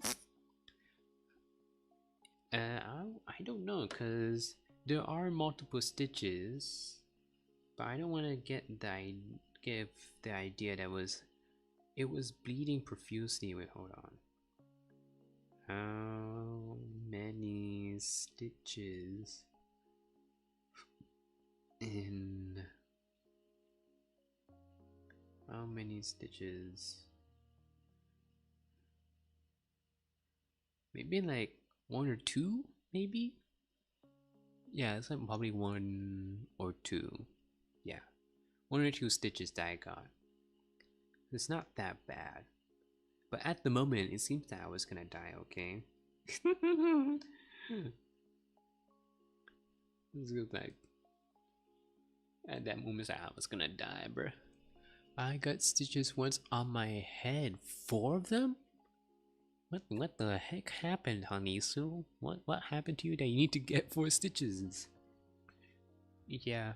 [SPEAKER 1] I don't know, cause there are multiple stitches, but I don't want to give the idea that it was bleeding profusely. Wait, hold on. How many stitches in? How many stitches? Maybe like one or two, maybe. Yeah, it's like probably one or two. Yeah, one or two stitches that I got. It's not that bad. But at the moment, it seems that I was gonna die, okay? This is like, at that moment, I was gonna die, bruh. I got stitches once on my head. 4 of them? What the heck happened, honey Sue? What happened to you that you need to get 4 stitches? Yeah,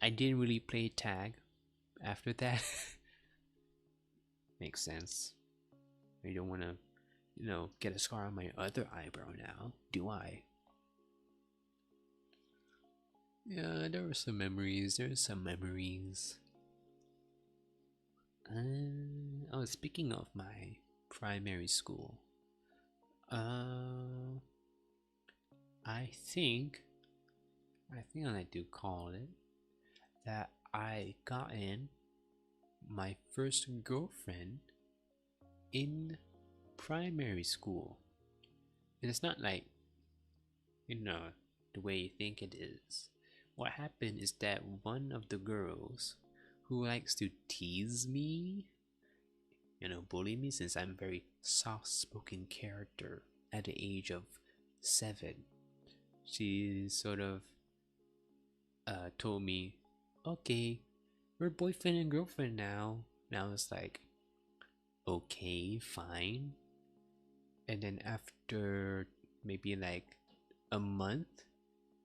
[SPEAKER 1] I didn't really play tag after that. Makes sense. I don't want to, get a scar on my other eyebrow now, do I? Yeah, there were some memories. There's some memories. Oh, speaking of my primary school, uh, I think, I like to call it that I got in my first girlfriend in primary school. And it's not like, you know, the way you think it is. What happened is that one of the girls who likes to tease me, bully me since I'm a very soft-spoken character at the age of 7, she sort of told me, okay, we're boyfriend and girlfriend now. Now it's like, okay, fine. And then after maybe like a month,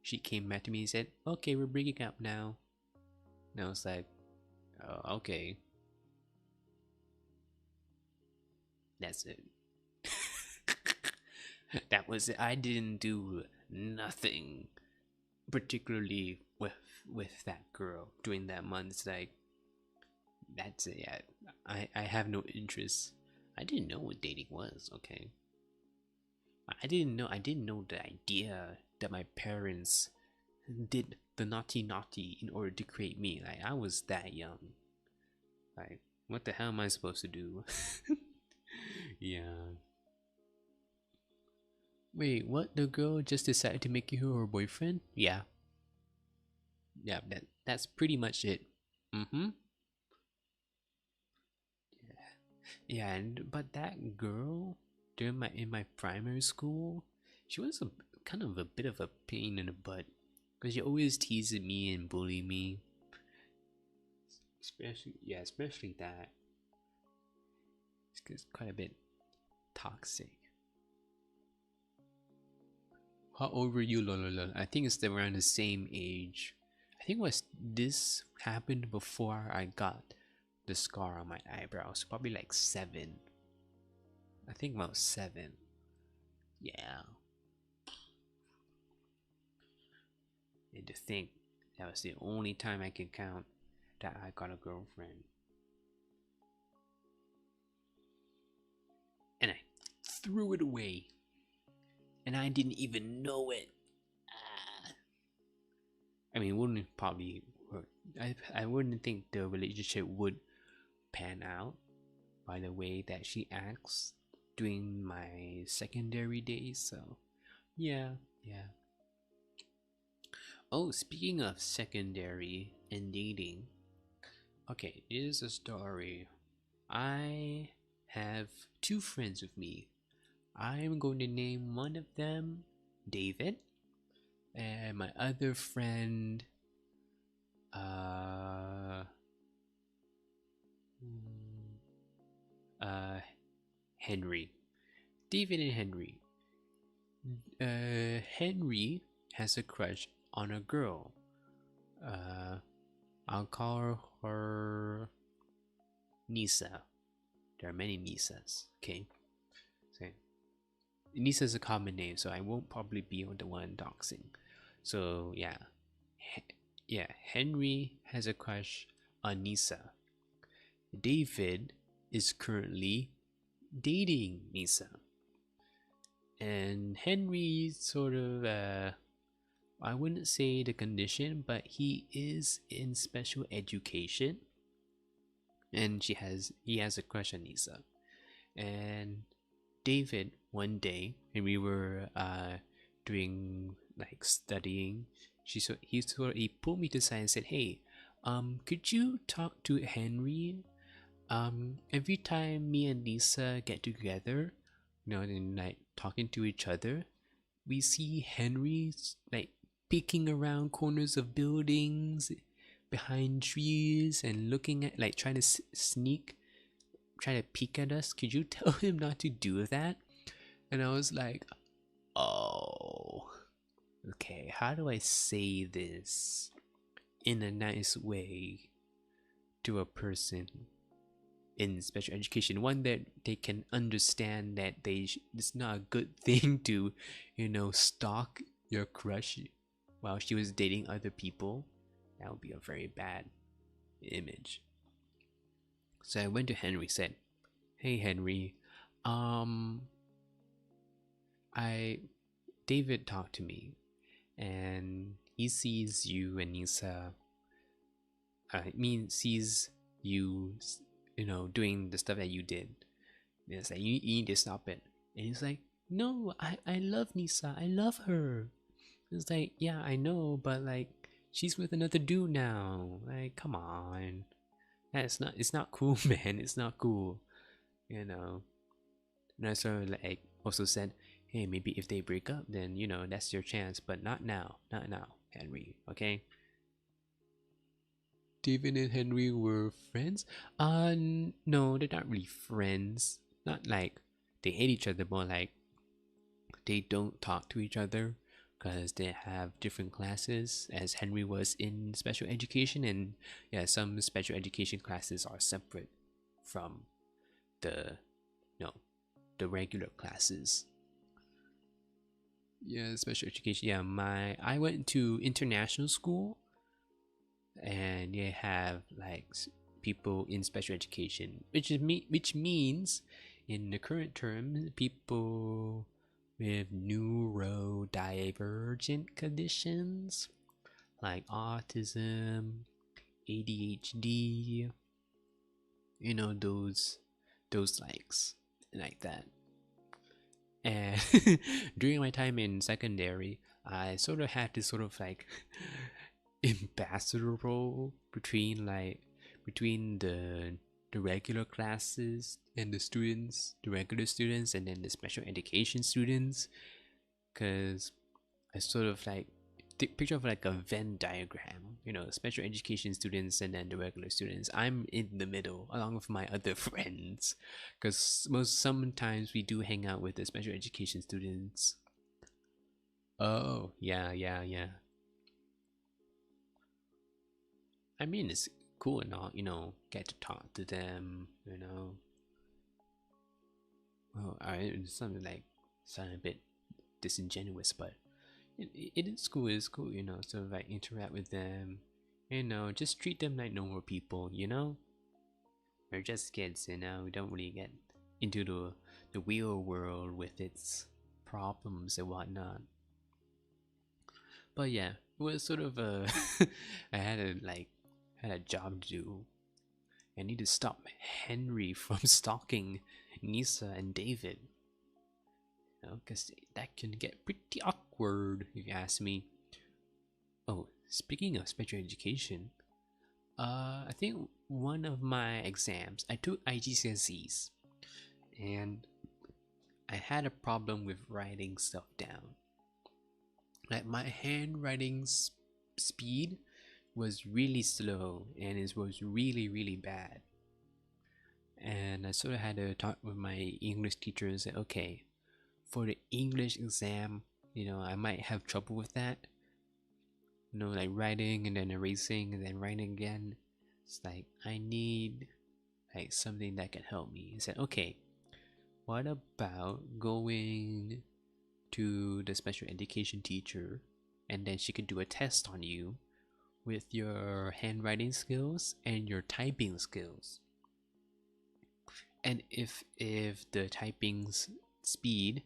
[SPEAKER 1] she came back to me and said, okay, we're breaking up now. And I was like, oh, okay. That's it. That was it. I didn't do nothing particularly with that girl during that month. It's like, that's it. Yeah, I have no interest. I didn't know what dating was. Okay, I didn't know the idea that my parents did the naughty naughty in order to create me. Like, I was that young. Like, what the hell am I supposed to do? Yeah. Wait, what? The girl just decided to make you her boyfriend? Yeah. Yeah, that's pretty much it. Mm-hmm. Yeah, and but that girl during my in my primary school, she was a kind of a bit of a pain in the butt. because she always teases me and bully me. Especially that. It's quite a bit toxic. How old were you, lol? I think it's around the same age. I think was this happened before I got the scar on my eyebrows. Probably like 7. I think about 7. Yeah. And to think that was the only time I can count that I got a girlfriend. And I threw it away. And I didn't even know it. I mean, wouldn't probably work. I wouldn't think the relationship would pan out by the way that she acts during my secondary days. So, yeah. Oh, speaking of secondary and dating, okay, here's a story. I have 2 friends with me. I'm going to name one of them David, and my other friend, uh, uh, Henry. David and Henry. Henry has a crush on a girl. Uh, I'll call her Nisa. There are many Nisas. Okay, so Nisa is a common name, so I won't probably be the one doxing. So yeah, Henry has a crush on Nisa. David is currently dating Nisa, and Henry sort of I wouldn't say the condition, but he is in special education, and he has a crush on Nisa. And David, one day when we were doing like studying, he pulled me to the side and said, "Hey, could you talk to Henry? Every time me and Lisa get together, and like talking to each other, we see Henry like peeking around corners of buildings, behind trees, and looking at like trying to sneak, try to peek at us. Could you tell him not to do that?" And I was like, oh, okay, how do I say this in a nice way to a person in special education? One that they can understand that it's not a good thing to, stalk your crush while she was dating other people. That would be a very bad image. So I went to Henry, said, "Hey Henry, um I David talked to me, and he sees you and Nisa. Sees you, doing the stuff that you did. And it's like you need to stop it." And he's like, "No, I love Nisa. I love her." It's like, "Yeah, I know, but like she's with another dude now. Like, come on, it's not cool, man. It's not cool, you know." And I sort of like also said, "Hey, maybe if they break up, then that's your chance, but not now, Henry. Okay." David and Henry were friends. No, they're not really friends. Not like they hate each other, but like they don't talk to each other because they have different classes. As Henry was in special education, and yeah, some special education classes are separate from the no the regular classes. Yeah, special education. Yeah, I went to international school, and they have like people in special education, which means in the current term, people with neurodivergent conditions like autism, ADHD, those likes like that. And during my time in secondary, I sort of had this sort of like ambassador role between the regular classes and the regular students, and then the special education students, because I sort of like picture of like a Venn diagram, you know, special education students and then the regular students. I'm in the middle along with my other friends, because sometimes we do hang out with the special education students. Oh, yeah, yeah, yeah. I mean, it's cool and all, you know, get to talk to them, you know. Oh, something like sound a bit disingenuous, but it is cool. It's cool, you know. So like interact with them, you know, just treat them like normal people, you know. We're just kids, you know. We don't really get into the real world with its problems and whatnot. But yeah, it was sort of a I had a job to do. I need to stop Henry from stalking Nisa and David. You know, because that can get pretty awkward if you ask me. Oh, speaking of special education, I think one of my exams, I took IGCSEs, and I had a problem with writing stuff down. Like my handwriting speed was really slow, and it was really, really bad. And I sort of had to talk with my English teacher and say, okay, for the English exam, you know, I might have trouble with that. You know, like writing and then erasing and then writing again. It's like I need like something that can help me. He said, okay, what about going to the special education teacher and then she could do a test on you with your handwriting skills and your typing skills. And if the typing speed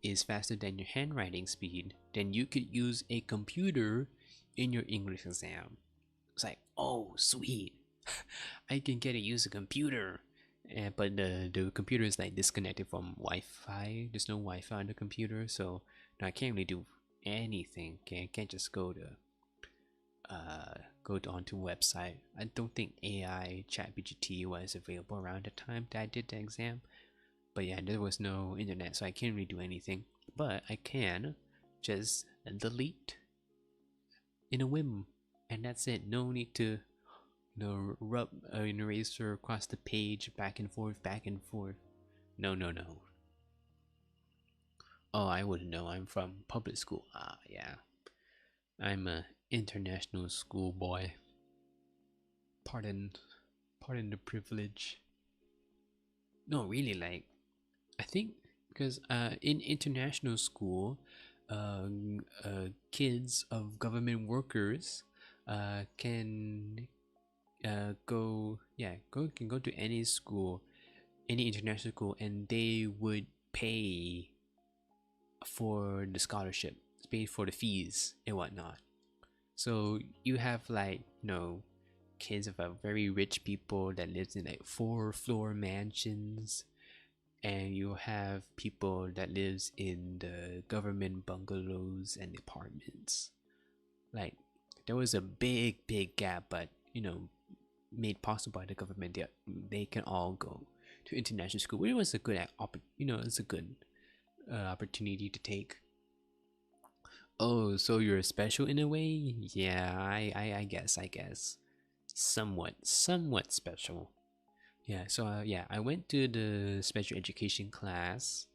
[SPEAKER 1] is faster than your handwriting speed, then you could use a computer in your English exam. It's like, oh, sweet. I can get to use a computer. But the computer is like disconnected from Wi-Fi. There's no Wi-Fi on the computer, so I can't really do anything. I can't just onto website. I don't think AI ChatGPT was available around the time that I did the exam. But yeah, there was no internet, so I can't really do anything. But I can just delete in a whim, and that's it. No need to, you know, rub an eraser across the page back and forth, back and forth. No, no, no. Oh, I wouldn't know. I'm from public school. Ah, yeah. I'm a international school boy. Pardon, pardon the privilege. No, really, like I think because in international school, kids of government workers can can go to any school, any international school, and they would pay for the scholarship, pay for the fees and whatnot. So you have like, you know, kids of a very rich people that lives in like 4-floor mansions, and you have people that lives in the government bungalows and apartments. Like there was a big gap, but you know, made possible by the government, they can all go to international school. It was a good you know, it's a good opportunity to take. Oh, so you're special in a way? Yeah, I guess somewhat special. Yeah, so yeah, I went to the special education class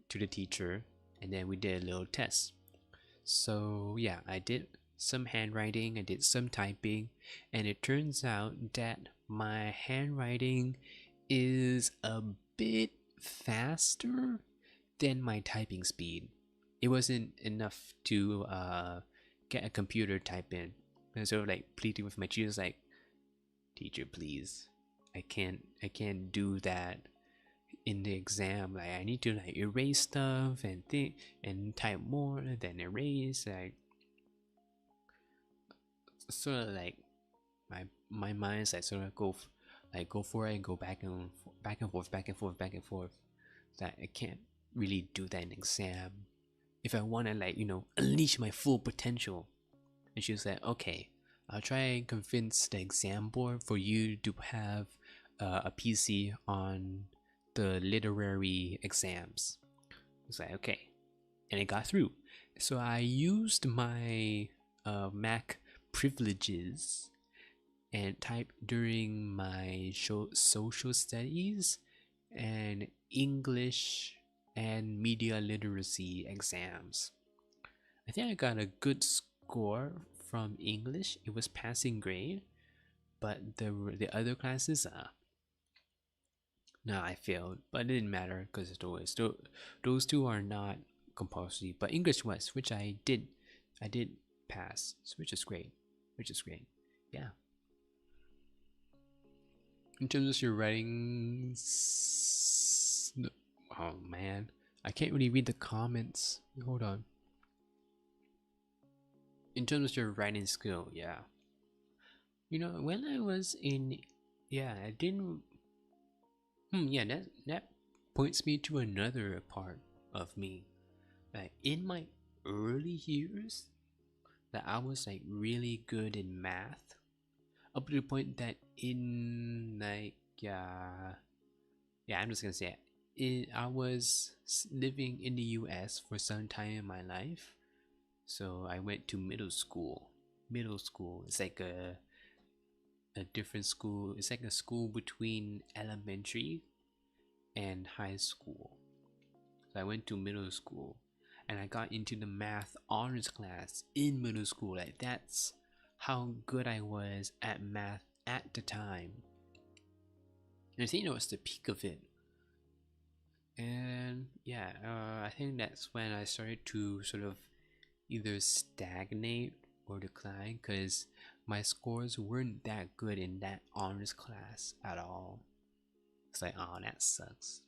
[SPEAKER 1] to the teacher, and then we did a little test. So yeah, I did some handwriting, I did some typing, and it turns out that my handwriting is a bit faster than my typing speed. It wasn't enough to get a computer type in. And so like pleading with my teachers like, teacher, please, I can't do that in the exam. Like I need to like erase stuff and think and type more than erase. Like sort of like my mind's like sort of go for it and go back and forth, back and forth, back and forth. That I can't really do that in exam. If I want to like, you know, unleash my full potential. And she was like, okay, I'll try and convince the exam board for you to have a PC on the literary exams. It's like, okay. and it got through. So I used my Mac privileges and typed during my social studies and English and media literacy exams. I think I got a good score from English. It was passing grade, but the other classes, no, I failed. But it didn't matter because those two are not compulsory. But English was, which I did pass, which is great, which is great. Yeah. In terms of your writing, oh man, I can't really read the comments. Hold on. In terms of your writing skill, yeah. You know, when I was in, yeah, I didn't. Yeah, that points me to another part of me. Like in my early years, that I was like really good in math, up to the point that in like yeah, I'm just gonna say I was living in the U.S. for some time in my life, so I went to middle school. Middle school, it's like a different school. It's like a school between elementary and high school. So I went to middle school, and I got into the math honors class in middle school. Like that's how good I was at math at the time. And I think it was the peak of it. And yeah, I think that's when I started to sort of either stagnate or decline because my scores weren't that good in that honors class at all. It's like, oh, that sucks.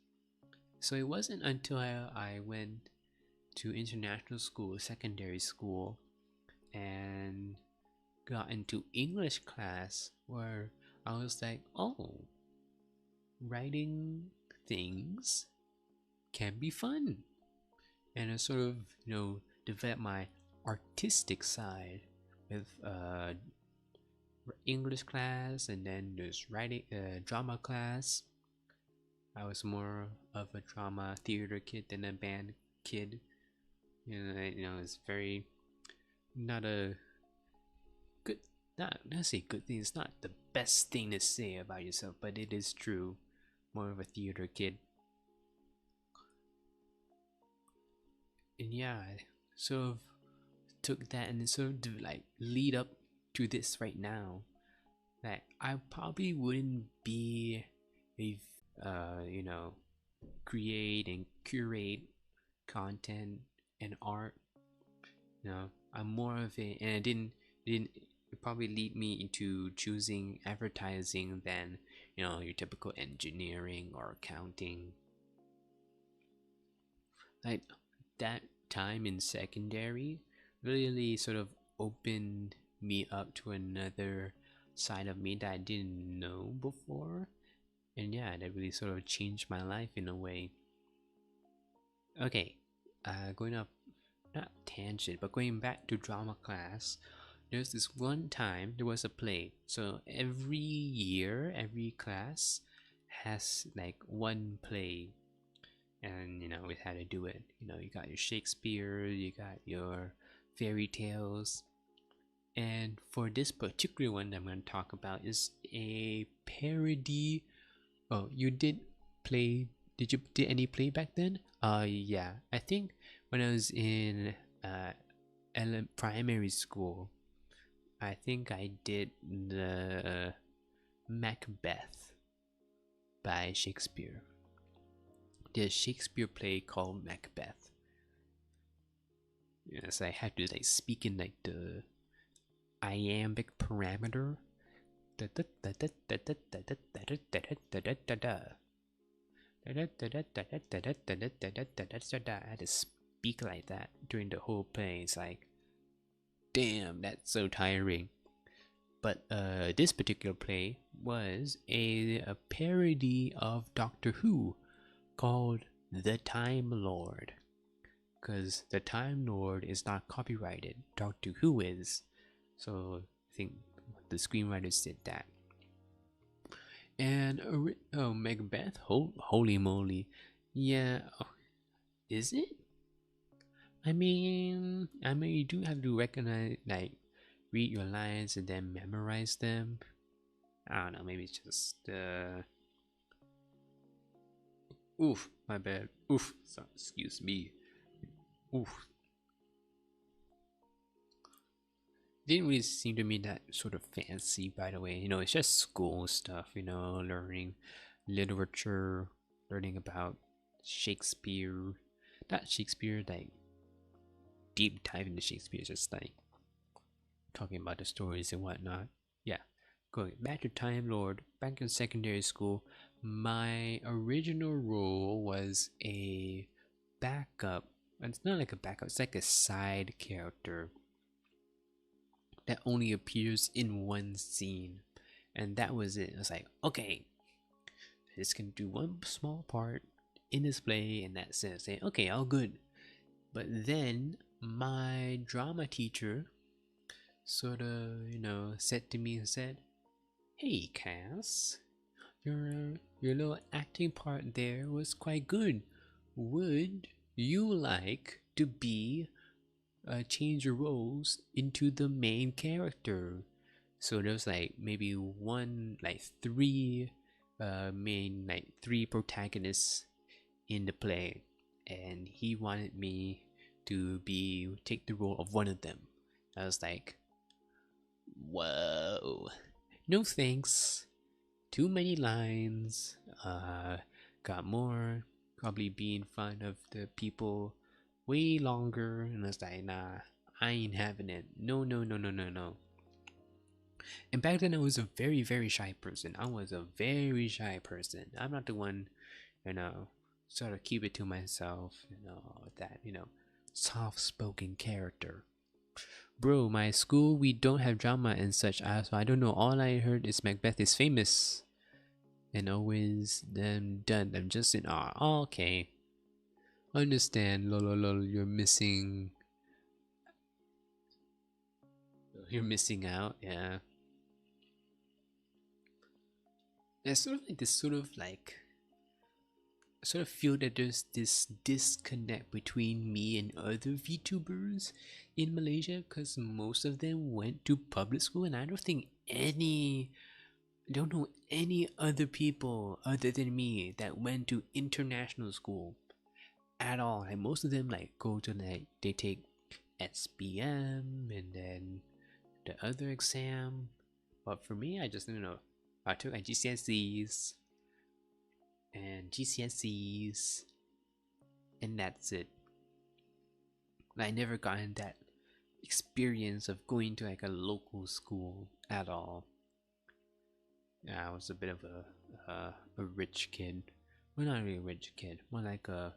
[SPEAKER 1] So it wasn't until I went to international school, secondary school, and got into English class where I was like, oh, writing things can be fun. And I sort of, developed my artistic side with English class, and then there's writing drama class. I was more of a drama theater kid than a band kid. It's very not a good, not let's say good thing. It's not the best thing to say about yourself, but it is true. More of a theater kid. And yeah, I sort of took that and sort of like lead up to this right now. That I probably wouldn't be a create and curate content and art. I'm more of a, and it didn't probably lead me into choosing advertising than your typical engineering or accounting. Like that time in secondary really sort of opened me up to another side of me that I didn't know before. And yeah, that really sort of changed my life in a way. Okay, going up, not tangent, but going back to drama class, there's this one time there was a play. So every year, every class has like one play, and we had to do it. You got your Shakespeare, you got your fairy tales, and for this particular one that I'm going to talk about is a parody. Oh, you did play? Did any play back then? Yeah. I think when I was in primary school, I think I did the Macbeth by Shakespeare. The Shakespeare play called Macbeth. Yes, I had to like speak in like the iambic parameter. I had to speak like that during the whole play. It's like, damn, that's so tiring. But this particular play was a parody of Doctor Who called The Time Lord. Because The Time Lord is not copyrighted, Doctor Who is. So I think the screenwriters did that. And Macbeth, holy moly, yeah, is it? I mean, you do have to recognize, like, read your lines and then memorize them. I don't know. Maybe it's just oof, my bad. Oof. So, excuse me. Oof. Didn't really seem to me that sort of fancy, by the way. It's just school stuff. Learning literature, learning about Shakespeare. Not Shakespeare, like deep dive into Shakespeare, just like talking about the stories and whatnot. Yeah. Going back to Time Lord, back in secondary school, my original role was a backup. And it's not like a backup, it's like a side character that only appears in one scene. And that was it. I was like, okay, this can do one small part in this play, and that's it. Say, okay, all good. But then my drama teacher sort of, said to me and said, "Hey, Cass, your little acting part there was quite good. Would you like to be change your roles into the main character?" So there's like maybe one, like three main, like three protagonists in the play, and he wanted me to be take the role of one of them. I was like, whoa, no thanks. Too many lines. Got more. Probably be in front of the people way longer. And I was like, nah, I ain't having it. No, no, no, no, no, no. And back then, I was a very, very shy person. I was a very shy person. I'm not the one, you know, sort of keep it to myself, that, soft spoken character. Bro, my school, we don't have drama and such, so I don't know. All I heard is Macbeth is famous and always then done. I'm just in awe. Oh, okay. Understand, lol, lol, lol, you're missing out, yeah. It's sort of like this sort of feel that there's this disconnect between me and other VTubers in Malaysia, because most of them went to public school, and I don't know any other people other than me that went to international school at all. Like most of them like go to, like, they take SBM and then the other exam. But for me, I just I took my GCSEs and GCSEs, and that's it. I never gotten that experience of going to like a local school at all. Yeah, I was a bit of a rich kid. Well, not really a rich kid, more like a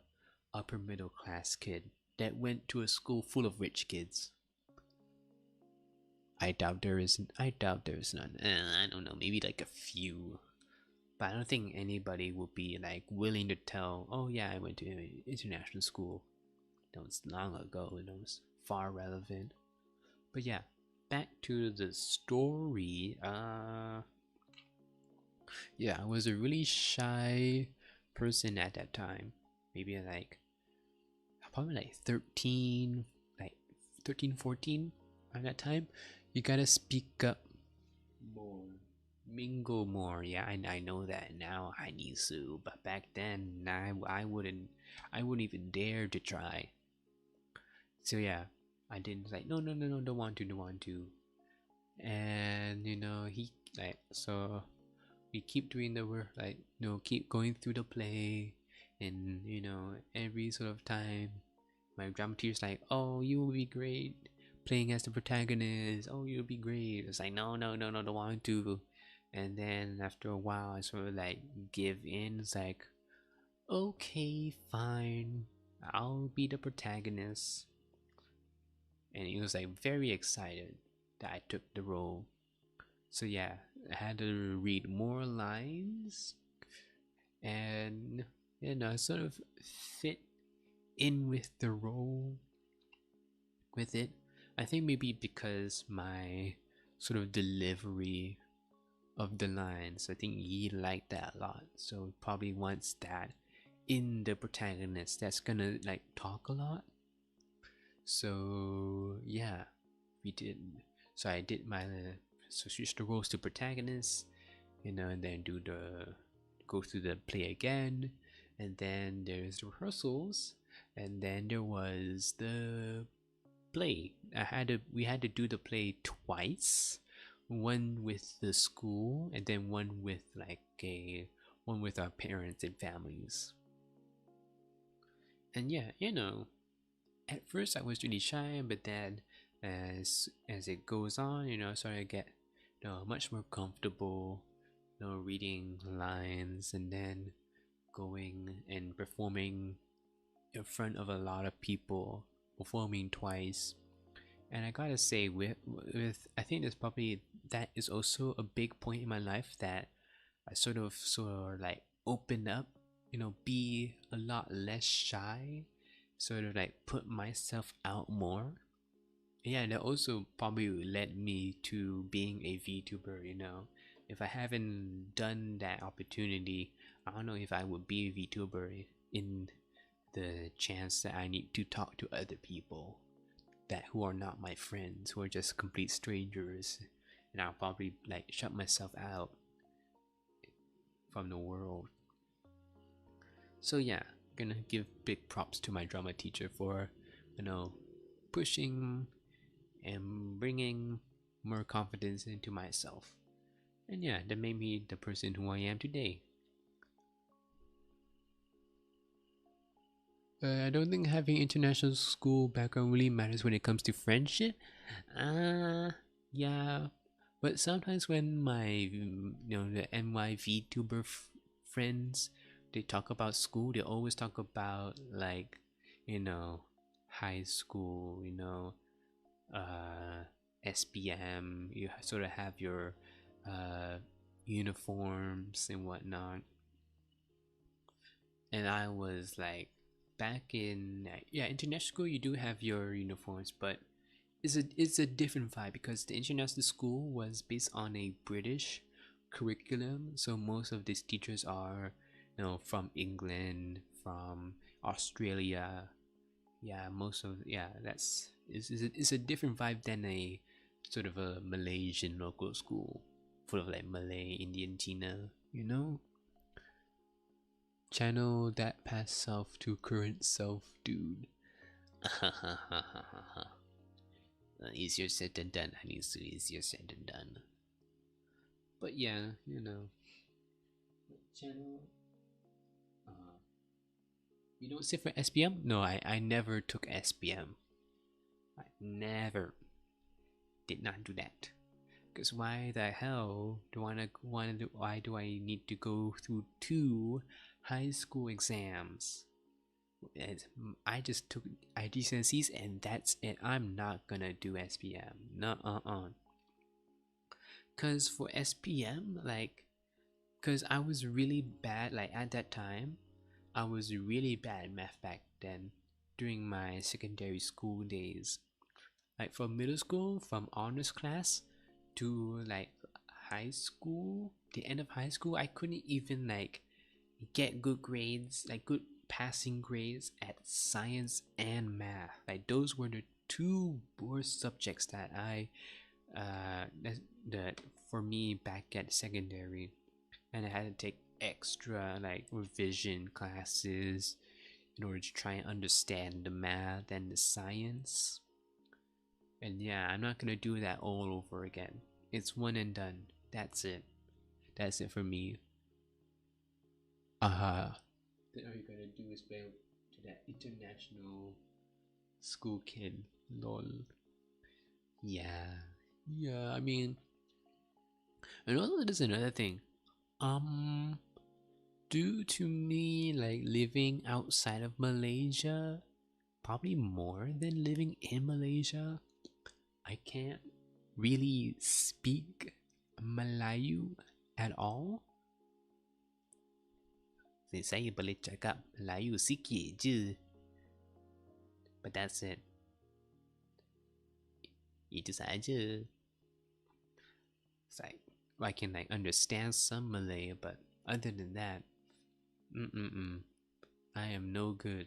[SPEAKER 1] upper middle class kid that went to a school full of rich kids. I doubt there isn't. I doubt there is none. I don't know. Maybe like a few, but I don't think anybody would be like willing to tell. Oh yeah, I went to international school. That was long ago. It was far relevant. But yeah, back to the story. Yeah, I was a really shy person at that time. Maybe like probably like 13, like 13, 14 at that time. You gotta speak up more, mingle more. Yeah, I know that now. I need to, but back then, I wouldn't even dare to try. So yeah, I didn't like, no, no, no, no, don't want to, don't want to. And he like, so we keep doing the work, like, keep going through the play, and every sort of time my drama teacher's like, oh, you will be great playing as the protagonist, oh, you'll be great. It's like, no, no, no, no, don't want to. And then after a while I sort of like give in. It's like, okay, fine, I'll be the protagonist. And he was like very excited that I took the role. So yeah, I had to read more lines and sort of fit in with the role with it. I think maybe because my sort of delivery of the lines, I think he liked that a lot. So probably wants that in the protagonist that's gonna like talk a lot. So yeah, we did. So I did my so switch the roles to protagonist, and then do the go through the play again, and then there's rehearsals, and then there was the play. We had to do the play twice, one with the school, and then one with our parents and families. And yeah, at first I was really shy, but then as it goes on, I started to get much more comfortable, reading lines and then going and performing in front of a lot of people, performing twice. And I gotta say, with I think there's probably that is also a big point in my life that I sort of like open up, be a lot less shy, sort of like put myself out more. Yeah, that also probably led me to being a VTuber. If I haven't done that opportunity, I don't know if I would be a VTuber in the chance that I need to talk to other people that who are not my friends, who are just complete strangers, and I'll probably like shut myself out from the world. So yeah, gonna give big props to my drama teacher for, pushing and bringing more confidence into myself. And yeah, that made me the person who I am today. I don't think having international school background really matters when it comes to friendship. Yeah, but sometimes when the NYV tuber friends, they talk about school, they always talk about like, you know, high school, uh, SPM. You sort of have your uh, uniforms and whatnot. And I was like, back in yeah, international school, you do have your uniforms, but it's a different vibe because the international school was based on a British curriculum. So most of these teachers are, from England, from Australia. Yeah, most of yeah, that's it's a different vibe than a sort of a Malaysian local school full of like Malay, Indian, China. Channel that past self to current self, dude. Easier said than done, honey. So easier said than done. But yeah, channel. Uh, you don't sit for SPM? No, I never took SPM. I never did not do that. Cause why the hell why do I need to go through two high school exams? I just took IGCSEs and that's it. I'm not gonna do SPM. No, Cause for SPM, like, cause I was really bad. Like at that time, I was really bad at math back then, during my secondary school days. Like from middle school, from honors class to like high school, the end of high school, I couldn't even like get good grades, like good passing grades at science and math. Like those were the two worst subjects that that for me back at secondary, and I had to take extra like revision classes in order to try and understand the math and the science. And yeah, I'm not gonna do that all over again. It's one and done. That's it. That's it for me. Then all you gotta do is play to that international school kid. Lol. Yeah. Yeah, I mean, and also there's another thing. Um, due to me like living outside of Malaysia, probably more than living in Malaysia, I can't really speak Melayu at all. Saya boleh cakap Melayu sikit je, but that's it. Itu saja. It's like I can like understand some Malay, but other than that, I am no good.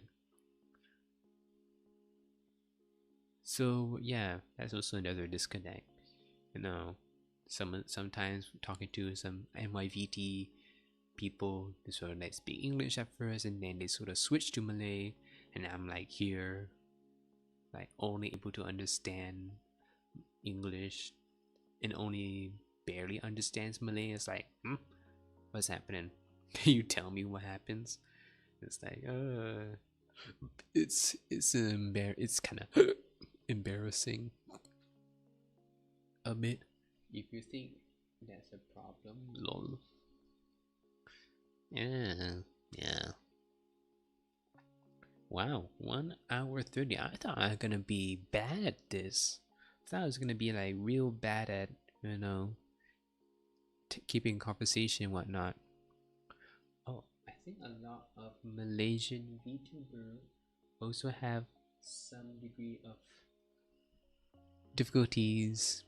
[SPEAKER 1] So yeah, that's also another disconnect. You know, sometimes talking to some NYVT people, they sort of like speak English at first, and then they sort of switch to Malay, and I'm like here, like only able to understand English, and only barely understands Malay. It's like, what's happening? Can you tell me what happens? It's like, it's kind of embarrassing a bit. If you think that's a problem, lol. Yeah, yeah. Wow, 1 hour 30. I thought I was gonna be bad at this. I thought I was gonna be like real bad at, you know, keeping conversation and whatnot. Oh, I think a lot of Malaysian VTuber also have some degree of difficulties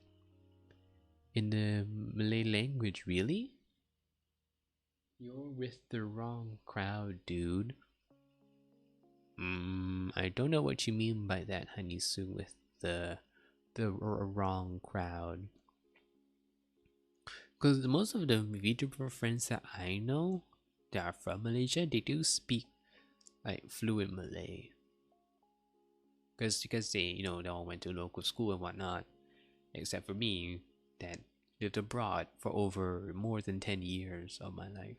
[SPEAKER 1] in the Malay language, really? You're with the wrong crowd, dude. I don't know what you mean by that, Honey Sue, with wrong crowd. Because most of the VTuber friends that I know that are from Malaysia, they do speak like fluent Malay. Because they, they all went to local school and whatnot. Except for me, that lived abroad for over more than 10 years of my life.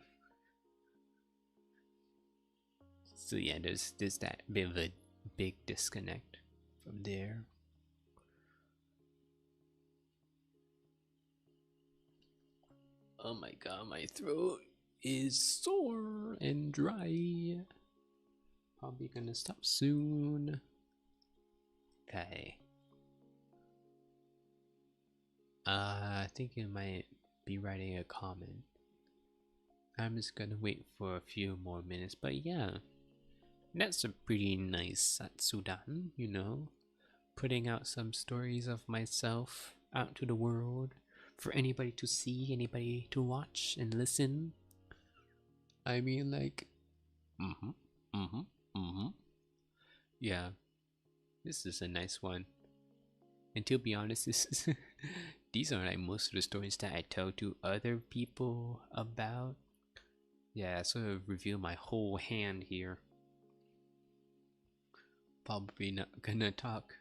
[SPEAKER 1] So yeah, there's that bit of a big disconnect from there. Oh my god, my throat is sore and dry. Probably gonna stop soon. Okay. I think it might be writing a comment. I'm just gonna wait for a few more minutes, but yeah, that's a pretty nice Zatsudan, putting out some stories of myself out to the world for anybody to see, anybody to watch and listen. I mean, like, mm-hmm, mm-hmm, mm-hmm. Yeah, this is a nice one. And to be honest, this is these are like most of the stories that I tell to other people about. Yeah, I sort of reveal my whole hand here. Probably not gonna talk.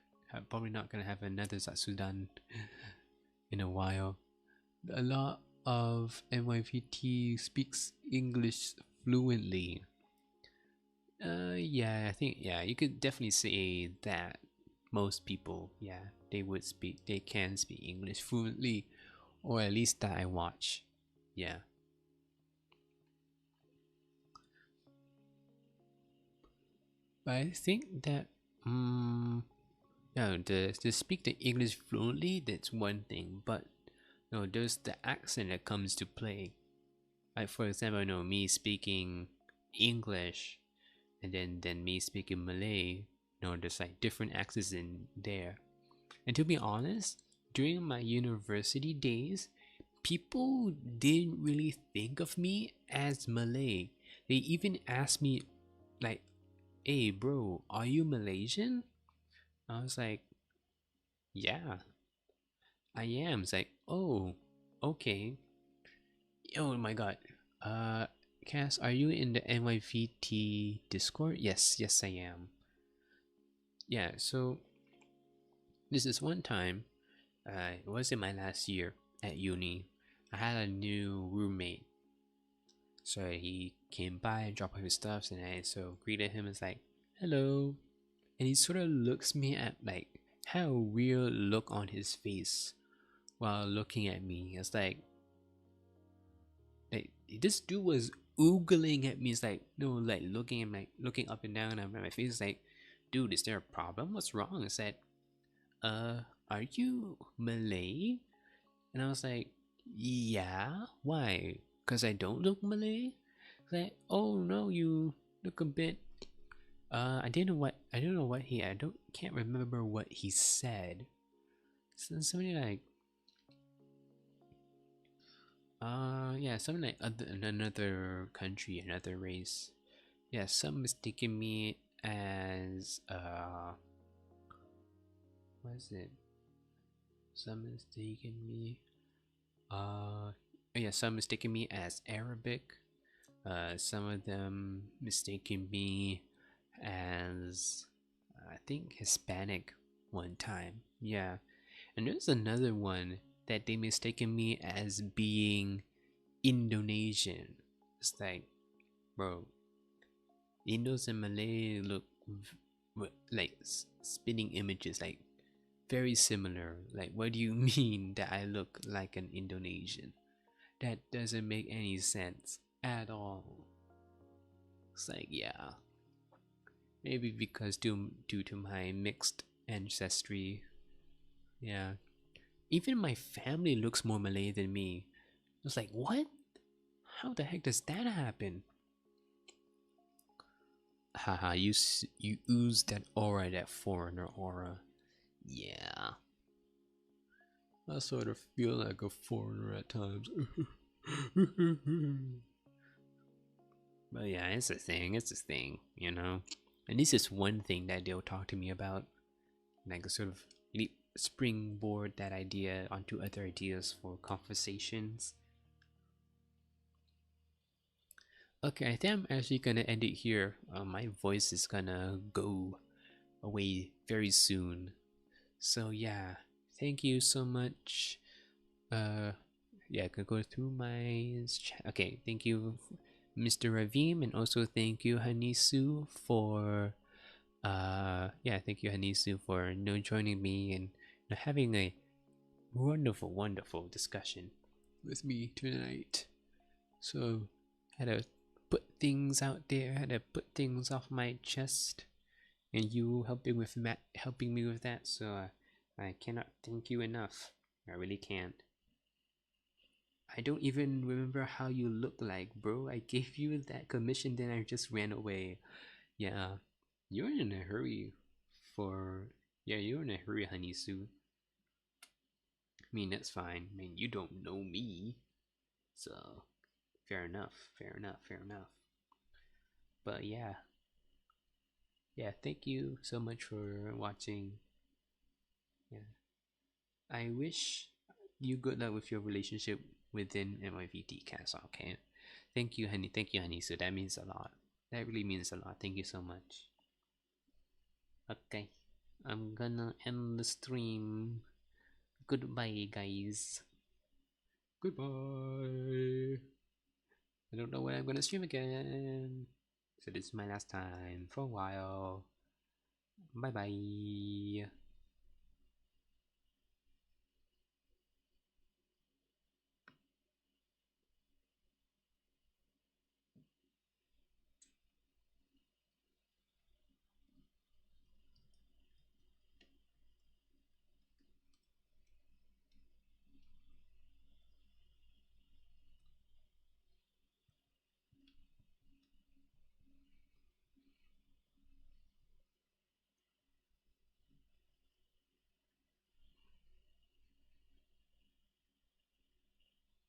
[SPEAKER 1] Probably not gonna have another Zatsudan in a while. A lot of NYVT speaks English fluently. Yeah, I think you could definitely say that most people, they can speak English fluently, or at least that I watch. Yeah. But I think that, no, to speak the English fluently, that's one thing, but no, there's the accent that comes to play. Like for example, me speaking English, and then me speaking Malay. There's like different accents in there. And to be honest, during my university days, people didn't really think of me as Malay. They even asked me, like, "Hey, bro, are you Malaysian?" I was like, "Yeah, I am." It's like, "Oh, okay." Oh my god. Uh, Cass, are you in the NYVT Discord? Yes, yes, I am. Yeah, so this is one time, it was in my last year at uni. I had a new roommate. So he came by and dropped off his stuff, and I so greeted him as like, hello. And he sort of looks me at like, had a weird look on his face while looking at me. It's like this dude was oogling at me. It's like, no, like looking up and down at my face. It's like, dude, is there a problem? What's wrong? I said, are you Malay? And I was like, yeah, why? Because I don't look Malay? Like, oh no, you look a bit. I don't know what he. I don't can't remember what he said. So something like, yeah, something like another country, another race. Yeah, some mistaken me as Was it? Some mistaken me. Yeah, some mistaken me as Arabic. Some of them mistaken me as I think Hispanic one time. Yeah, and there's another one that they mistaken me as being Indonesian. It's like, bro, Indos and Malay look like spinning images, like very similar. Like, what do you mean that I look like an Indonesian? That doesn't make any sense at all. It's like, yeah, maybe because due to my mixed ancestry. Yeah, even my family looks more Malay than me. It's like, what? How the heck does that happen? Haha, you ooze that aura, that foreigner aura. Yeah, I sort of feel like a foreigner at times. But yeah, it's a thing. It's a thing, you know. And this is one thing that they'll talk to me about, like a sort of springboard that idea onto other ideas for conversations. Okay, I think I'm actually gonna end it here. My voice is gonna go away very soon. So yeah, thank you so much. Uh, yeah, I can go through my chat. Okay, thank you, Mr. Ravim, and also thank you, Hanisu, for yeah, thank you, Hanisu, for joining me and having a wonderful discussion with me tonight. So, had to put things out there, had to put things off my chest, and you helping me with that. So, I cannot thank you enough. I really can't. I don't even remember how you look like, bro. I gave you that commission, then I just ran away. Yeah, you're in a hurry for. Yeah, you're in a hurry, honey Sue. I mean, that's fine. I mean, you don't know me. So, fair enough, fair enough, fair enough. But yeah, yeah, thank you so much for watching. Yeah, I wish you good luck with your relationship within MIVT Castle, okay? Thank you, honey. Thank you, honey. So that means a lot. That really means a lot. Thank you so much. Okay, I'm gonna end the stream. Goodbye, guys. Goodbye. I don't know when I'm gonna stream again. So this is my last time for a while. Bye bye.